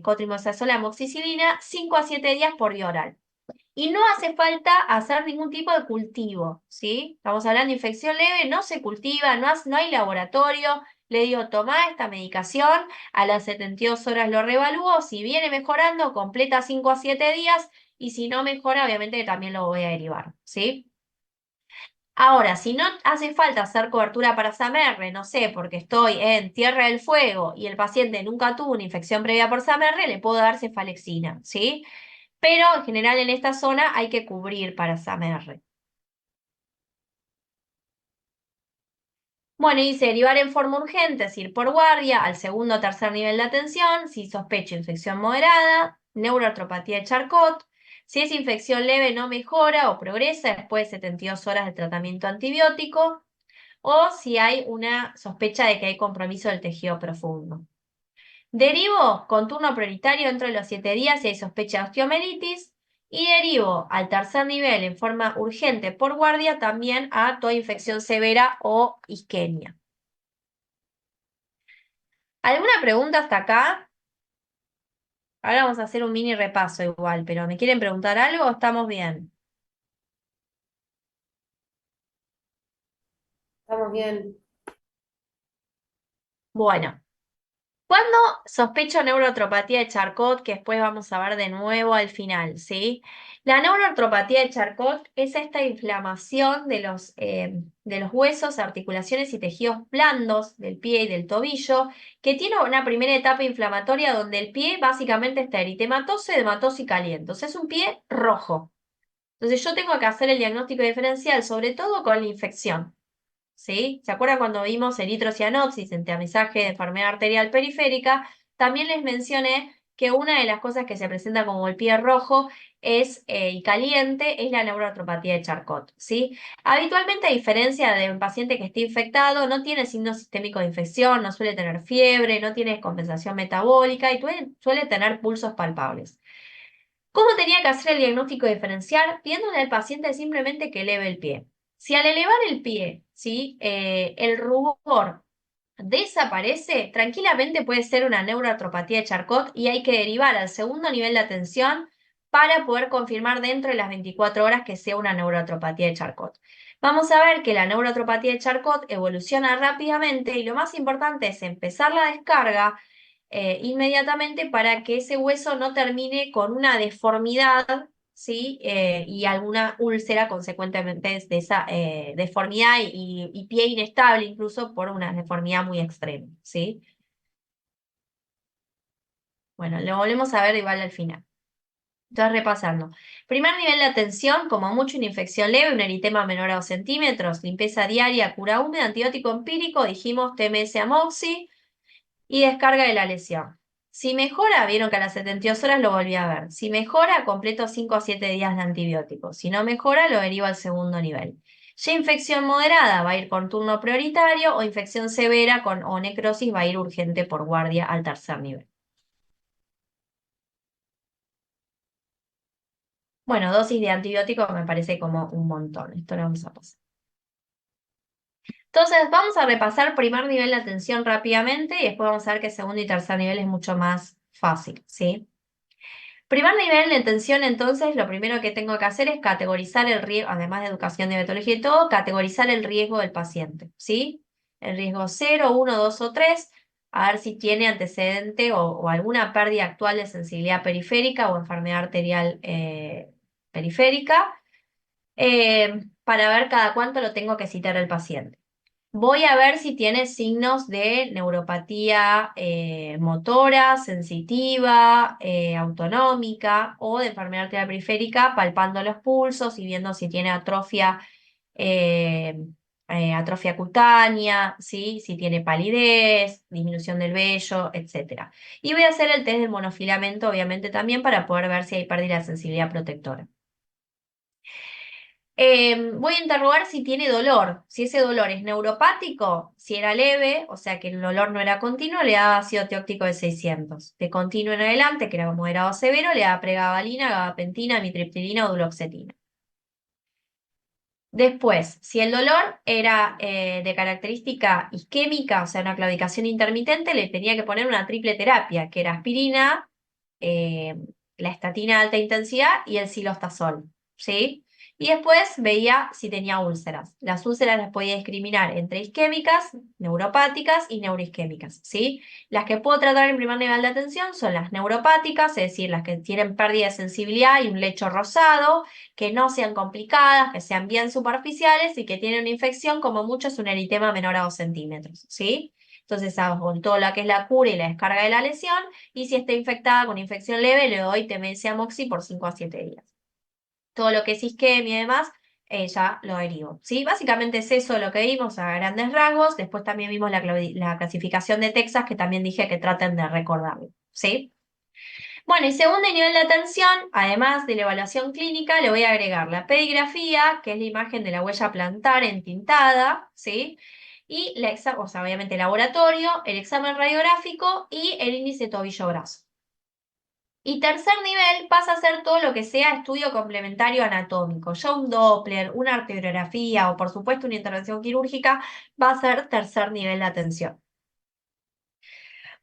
cotrimoxazol amoxicilina 5 a 7 días por vía oral. Y no hace falta hacer ningún tipo de cultivo, ¿sí? Estamos hablando de infección leve, no se cultiva, no hay laboratorio. Le digo, toma esta medicación, a las 72 horas lo reevalúo, si viene mejorando, completa 5 a 7 días, y si no mejora, obviamente que también lo voy a derivar, ¿sí? Ahora, si no hace falta hacer cobertura para SAMR, no sé, porque estoy en Tierra del Fuego y el paciente nunca tuvo una infección previa por SAMR, le puedo dar cefalexina, ¿sí? Pero en general en esta zona hay que cubrir para SAMR. Bueno, y dice derivar en forma urgente, es ir por guardia al segundo o tercer nivel de atención, si sospecho infección moderada, neuroartropatía de Charcot. Si es infección leve no mejora o progresa después de 72 horas de tratamiento antibiótico, o si hay una sospecha de que hay compromiso del tejido profundo. Derivo con turno prioritario dentro de los 7 días si hay sospecha de osteomelitis y derivo al tercer nivel en forma urgente por guardia también a toda infección severa o isquemia. ¿Alguna pregunta hasta acá? Ahora vamos a hacer un mini repaso igual, pero ¿me quieren preguntar algo o estamos bien? Estamos bien. Bueno. ¿Cuándo sospecho neuroartropatía de Charcot? Que después vamos a ver de nuevo al final, ¿sí? La neuroartropatía de Charcot es esta inflamación de los huesos, articulaciones y tejidos blandos del pie y del tobillo, que tiene una primera etapa inflamatoria donde el pie básicamente está eritematoso, edematoso y caliente. O sea, es un pie rojo. Entonces yo tengo que hacer el diagnóstico diferencial, sobre todo con la infección. ¿Sí? ¿Se acuerdan cuando vimos eritrocianopsis, entamisaje de enfermedad arterial periférica? También les mencioné que una de las cosas que se presenta como el pie rojo y caliente es la neuroartropatía de Charcot, ¿sí? Habitualmente, a diferencia de un paciente que esté infectado, no tiene signos sistémicos de infección, no suele tener fiebre, no tiene descompensación metabólica y suele tener pulsos palpables. ¿Cómo tenía que hacer el diagnóstico diferencial? Pidiéndole al paciente simplemente que eleve el pie. Si al elevar el pie, ¿sí? El rubor desaparece, tranquilamente puede ser una neuroartropatía de Charcot y hay que derivar al segundo nivel de atención para poder confirmar dentro de las 24 horas que sea una neuroartropatía de Charcot. Vamos a ver que la neuroartropatía de Charcot evoluciona rápidamente y lo más importante es empezar la descarga inmediatamente para que ese hueso no termine con una deformidad, ¿sí? Y alguna úlcera consecuentemente de esa deformidad y pie inestable incluso por una deformidad muy extrema, ¿sí? Bueno, lo volvemos a ver igual al final. Entonces, repasando. Primer nivel de atención, como mucho una infección leve, un eritema menor a 2 centímetros, limpieza diaria, cura húmeda, antibiótico empírico, dijimos TMS amoxi, y descarga de la lesión. Si mejora, vieron que a las 72 horas lo volví a ver. Si mejora, completo 5 a 7 días de antibiótico. Si no mejora, lo derivo al segundo nivel. Ya infección moderada va a ir con turno prioritario o infección severa o necrosis va a ir urgente por guardia al tercer nivel. Bueno, dosis de antibiótico me parece como un montón. Esto lo vamos a pasar. Entonces, vamos a repasar primer nivel de atención rápidamente y después vamos a ver que segundo y tercer nivel es mucho más fácil, ¿sí? Primer nivel de atención, entonces, lo primero que tengo que hacer es categorizar el riesgo, además de educación de biología y todo, categorizar el riesgo del paciente, ¿sí? El riesgo 0, 1, 2 o 3, a ver si tiene antecedente o alguna pérdida actual de sensibilidad periférica o enfermedad arterial periférica, para ver cada cuánto lo tengo que citar el paciente. Voy a ver si tiene signos de neuropatía motora, sensitiva, autonómica o de enfermedad arterial periférica, palpando los pulsos y viendo si tiene eh, atrofia cutánea, ¿sí? Si tiene palidez, disminución del vello, etc. Y voy a hacer el test del monofilamento, obviamente, también para poder ver si hay pérdida de sensibilidad protectora. Voy a interrogar si tiene dolor. Si ese dolor es neuropático, si era leve, o sea que el dolor no era continuo, le daba ácido tióctico de 600. De continuo en adelante, que era moderado a severo, le daba pregabalina, gabapentina, mitriptilina o duloxetina. Después, si el dolor era de característica isquémica, o sea, una claudicación intermitente, le tenía que poner una triple terapia, que era aspirina, eh, la estatina de alta intensidad y el cilostazol, ¿sí? Y después veía si tenía úlceras. Las úlceras las podía discriminar entre isquémicas, neuropáticas y neuroisquémicas, ¿sí? Las que puedo tratar en primer nivel de atención son las neuropáticas, es decir, las que tienen pérdida de sensibilidad y un lecho rosado, que no sean complicadas, que sean bien superficiales y que tienen una infección, como mucho es un eritema menor a 2 centímetros, ¿sí? Entonces hago con todo lo que es la cura y la descarga de la lesión, y si está infectada con infección leve, le doy TMS amoxi por 5 a 7 días. Todo lo que es isquemia y demás, ya lo derivo, ¿sí? Básicamente es eso lo que vimos a grandes rasgos. Después también vimos la clasificación de Texas, que también dije que traten de recordarlo, ¿sí? Bueno, y segundo nivel de atención, además de la evaluación clínica, le voy a agregar la pedigrafía, que es la imagen de la huella plantar entintada, ¿sí? Y o sea, obviamente el laboratorio, el examen radiográfico y el índice tobillo-brazo. Y tercer nivel pasa a ser todo lo que sea estudio complementario anatómico. Ya un Doppler, una arteriografía o por supuesto una intervención quirúrgica va a ser tercer nivel de atención.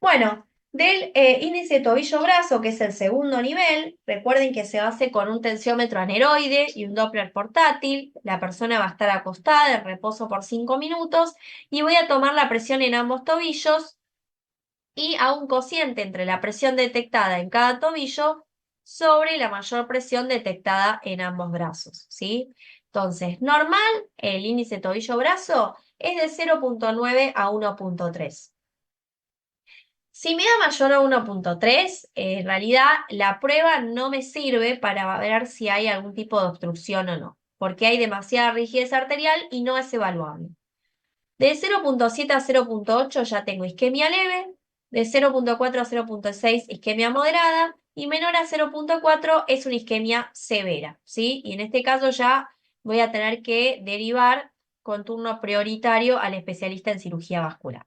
Bueno, del índice tobillo-brazo, que es el segundo nivel, recuerden que se hace con un tensiómetro aneroide y un Doppler portátil. La persona va a estar acostada en reposo por 5 minutos y voy a tomar la presión en ambos tobillos y a un cociente entre la presión detectada en cada tobillo sobre la mayor presión detectada en ambos brazos, ¿sí? Entonces, normal, el índice tobillo-brazo es de 0,9 a 1,3. Si me da mayor a 1,3, en realidad la prueba no me sirve para ver si hay algún tipo de obstrucción o no, porque hay demasiada rigidez arterial y no es evaluable. De 0,7 a 0,8 ya tengo isquemia leve, de 0,4 a 0,6 isquemia moderada y menor a 0,4 es una isquemia severa, ¿sí? Y en este caso ya voy a tener que derivar con turno prioritario al especialista en cirugía vascular.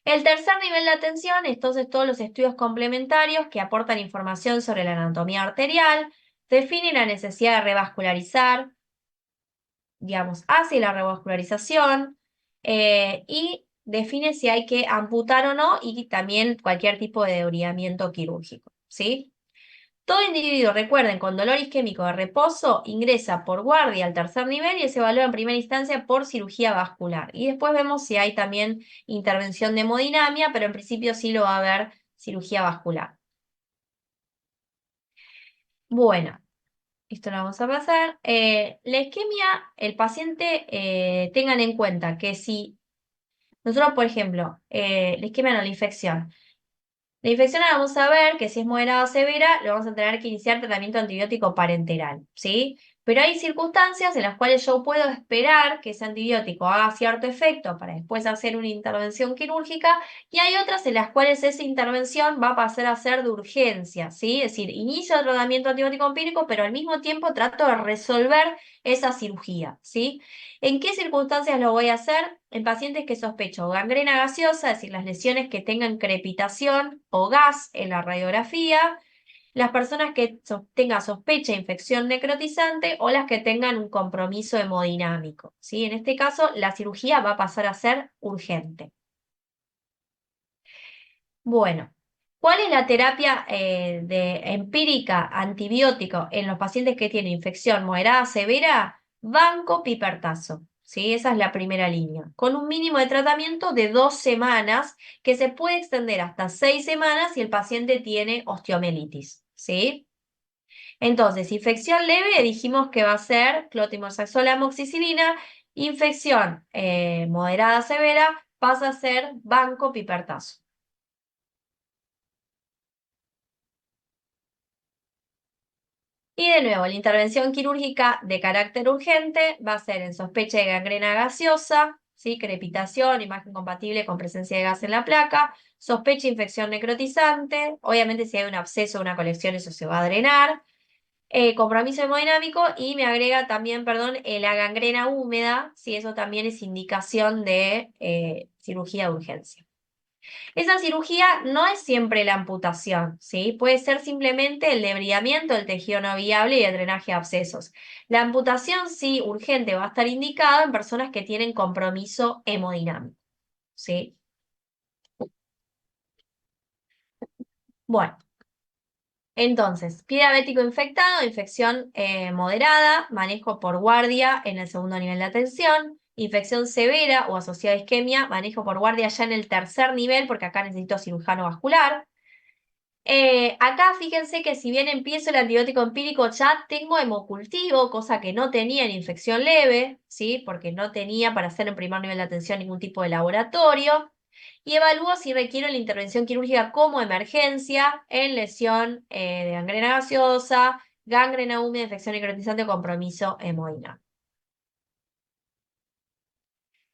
El tercer nivel de atención, entonces todos los estudios complementarios que aportan información sobre la anatomía arterial, definen la necesidad de revascularizar, digamos, hace la revascularización y define si hay que amputar o no y también cualquier tipo de debridamiento quirúrgico, ¿sí? Todo individuo, recuerden, con dolor isquémico de reposo ingresa por guardia al tercer nivel y se evalúa en primera instancia por cirugía vascular. Y después vemos si hay también intervención de hemodinamia, pero en principio sí lo va a haber cirugía vascular. Bueno, esto lo vamos a pasar. La isquemia, el paciente, tengan en cuenta que si nosotros, por ejemplo, la isquemia no, la infección. La infección la vamos a ver que si es moderada o severa, le vamos a tener que iniciar tratamiento antibiótico parenteral, ¿sí? Pero hay circunstancias en las cuales yo puedo esperar que ese antibiótico haga cierto efecto para después hacer una intervención quirúrgica y hay otras en las cuales esa intervención va a pasar a ser de urgencia, ¿sí? Es decir, inicio el tratamiento antibiótico empírico, pero al mismo tiempo trato de resolver esa cirugía, ¿sí? ¿En qué circunstancias lo voy a hacer? En pacientes que sospecho gangrena gaseosa, es decir, las lesiones que tengan crepitación o gas en la radiografía, las personas que tengan sospecha de infección necrotizante o las que tengan un compromiso hemodinámico, ¿sí? En este caso, la cirugía va a pasar a ser urgente. Bueno, ¿cuál es la terapia empírica antibiótico en los pacientes que tienen infección moderada severa? Banco pipertazo, ¿sí? Esa es la primera línea, con un mínimo de tratamiento de 2 semanas que se puede extender hasta 6 semanas si el paciente tiene osteomielitis, ¿sí? Entonces, infección leve dijimos que va a ser clotrimazol amoxicilina, infección moderada severa pasa a ser banco pipertazo. Y de nuevo, la intervención quirúrgica de carácter urgente va a ser en sospecha de gangrena gaseosa, ¿sí? Crepitación, imagen compatible con presencia de gas en la placa, sospecha de infección necrotizante, obviamente si hay un absceso o una colección eso se va a drenar, compromiso hemodinámico y me agrega también, perdón, la gangrena húmeda, si eso también es indicación de cirugía de urgencia. Esa cirugía no es siempre la amputación, ¿sí? Puede ser simplemente el debridamiento del tejido no viable y el drenaje de abscesos. La amputación, sí, urgente, va a estar indicada en personas que tienen compromiso hemodinámico, ¿sí? Bueno, entonces, pie diabético infectado, infección moderada, manejo por guardia en el segundo nivel de atención. Infección severa o asociada a isquemia, manejo por guardia ya en el tercer nivel, porque acá necesito cirujano vascular. Acá fíjense que si bien empiezo el antibiótico empírico ya tengo hemocultivo, cosa que no tenía en infección leve, ¿sí? Porque no tenía para hacer en primer nivel de atención ningún tipo de laboratorio. Y evalúo si requiero la intervención quirúrgica como emergencia en lesión de gangrena gaseosa, gangrena húmeda, infección necrotizante o compromiso hemodinámico.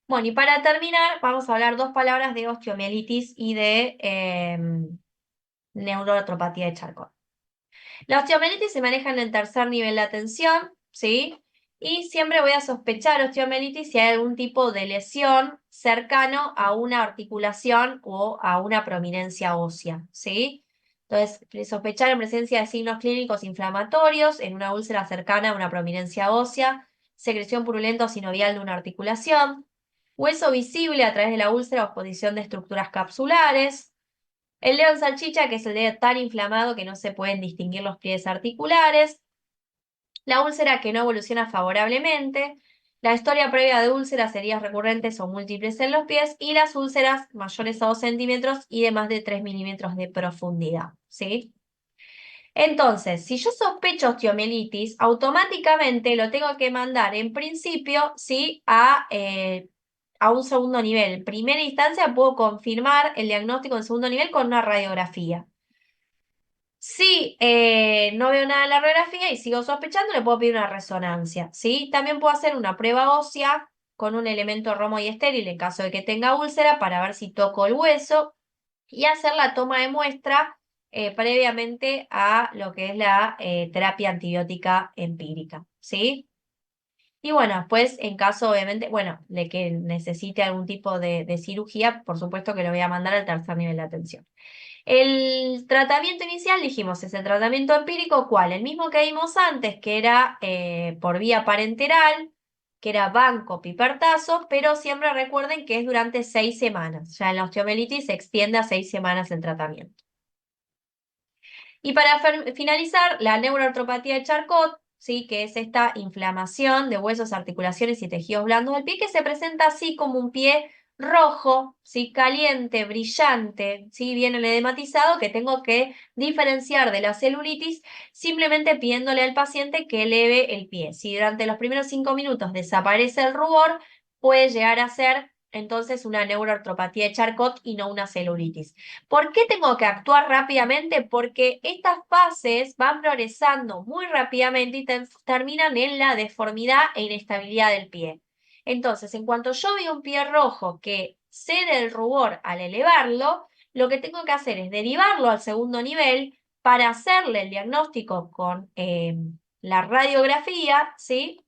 Bueno, y para terminar, vamos a hablar dos palabras de osteomielitis y de neuropatía de Charcot. La osteomielitis se maneja en el tercer nivel de atención, ¿sí? Y siempre voy a sospechar osteomielitis si hay algún tipo de lesión cercano a una articulación o a una prominencia ósea, ¿sí? Entonces, sospechar en presencia de signos clínicos inflamatorios en una úlcera cercana a una prominencia ósea, secreción purulenta o sinovial de una articulación, hueso visible a través de la úlcera o exposición de estructuras capsulares, el dedo en salchicha, que es el dedo tan inflamado que no se pueden distinguir los pliegues articulares. La úlcera que no evoluciona favorablemente. La historia previa de úlceras, heridas recurrentes o múltiples en los pies y las úlceras mayores a 2 centímetros y de más de 3 milímetros de profundidad, ¿sí? Entonces, si yo sospecho osteomielitis, automáticamente lo tengo que mandar en principio, ¿sí? A un segundo nivel. En primera instancia puedo confirmar el diagnóstico en segundo nivel con una radiografía. Si no veo nada en la radiografía y sigo sospechando, le puedo pedir una resonancia, ¿sí? También puedo hacer una prueba ósea con un elemento romo y estéril en caso de que tenga úlcera para ver si toco el hueso y hacer la toma de muestra previamente a lo que es la terapia antibiótica empírica, ¿sí? Y bueno, después en caso obviamente, bueno, de que necesite algún tipo de cirugía, por supuesto que lo voy a mandar al tercer nivel de atención. El tratamiento inicial, dijimos, es el tratamiento empírico, ¿cuál? El mismo que vimos antes, que era por vía parenteral, que era banco pipertazo, pero siempre recuerden que es durante 6 semanas. Ya en la osteomielitis se extiende a 6 semanas el tratamiento. Y para finalizar, la neuroartropatía de Charcot, ¿sí? Que es esta inflamación de huesos, articulaciones y tejidos blandos del pie que se presenta así como un pie rojo, ¿sí? Caliente, brillante, ¿sí? Bien edematizado, que tengo que diferenciar de la celulitis simplemente pidiéndole al paciente que eleve el pie. Si durante los primeros 5 minutos desaparece el rubor, puede llegar a ser entonces una neuroartropatía de Charcot y no una celulitis. ¿Por qué tengo que actuar rápidamente? Porque estas fases van progresando muy rápidamente y terminan en la deformidad e inestabilidad del pie. Entonces, en cuanto yo veo un pie rojo que cede el rubor al elevarlo, lo que tengo que hacer es derivarlo al segundo nivel para hacerle el diagnóstico con la radiografía, ¿sí?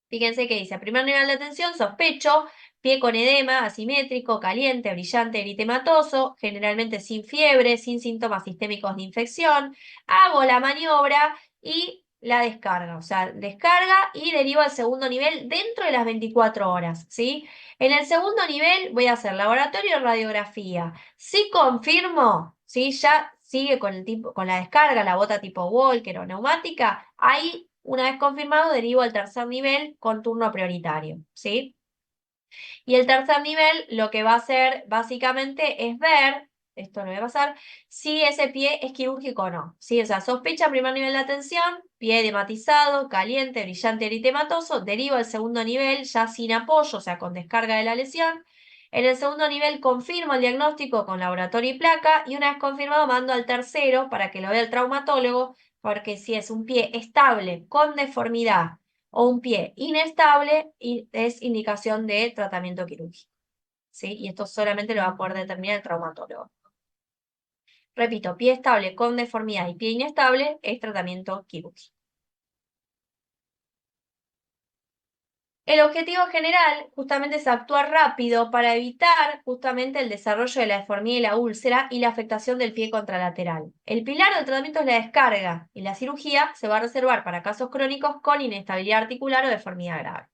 Fíjense que dice, primer nivel de atención, sospecho, pie con edema, asimétrico, caliente, brillante, eritematoso, generalmente sin fiebre, sin síntomas sistémicos de infección. Hago la maniobra y la descarga, o sea, descarga y derivo al segundo nivel dentro de las 24 horas, ¿sí? En el segundo nivel voy a hacer laboratorio de radiografía. Si confirmo, ¿sí? Ya sigue con, con la descarga, la bota tipo Walker o neumática, ahí una vez confirmado, derivo al tercer nivel con turno prioritario, ¿sí? Y el tercer nivel lo que va a hacer básicamente es ver, esto no va a pasar, si ese pie es quirúrgico o no, ¿sí? O sea, sospecha primer nivel de atención, pie edematizado, caliente, brillante, eritematoso, derivo al segundo nivel ya sin apoyo, o sea, con descarga de la lesión. En el segundo nivel confirmo el diagnóstico con laboratorio y placa y una vez confirmado mando al tercero para que lo vea el traumatólogo porque si es un pie estable con deformidad o un pie inestable es indicación de tratamiento quirúrgico, ¿sí? Y esto solamente lo va a poder determinar el traumatólogo. Repito, pie estable con deformidad y pie inestable es tratamiento quirúrgico. El objetivo general justamente es actuar rápido para evitar justamente el desarrollo de la deformidad y la úlcera y la afectación del pie contralateral. El pilar del tratamiento es la descarga y la cirugía se va a reservar para casos crónicos con inestabilidad articular o deformidad grave.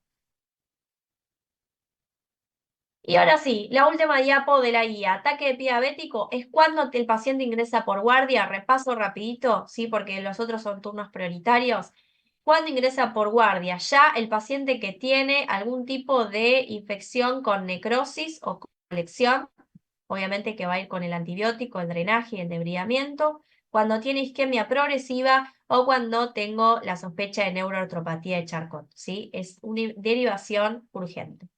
Y ahora sí, la última diapo de la guía, ataque de pie diabético, es cuando el paciente ingresa por guardia, repaso rapidito, ¿sí? Porque los otros son turnos prioritarios. Cuando ingresa por guardia, ya el paciente que tiene algún tipo de infección con necrosis o colección, obviamente que va a ir con el antibiótico, el drenaje y el debridamiento, cuando tiene isquemia progresiva o cuando tengo la sospecha de neuroartropatía de Charcot, ¿sí? Es una derivación urgente.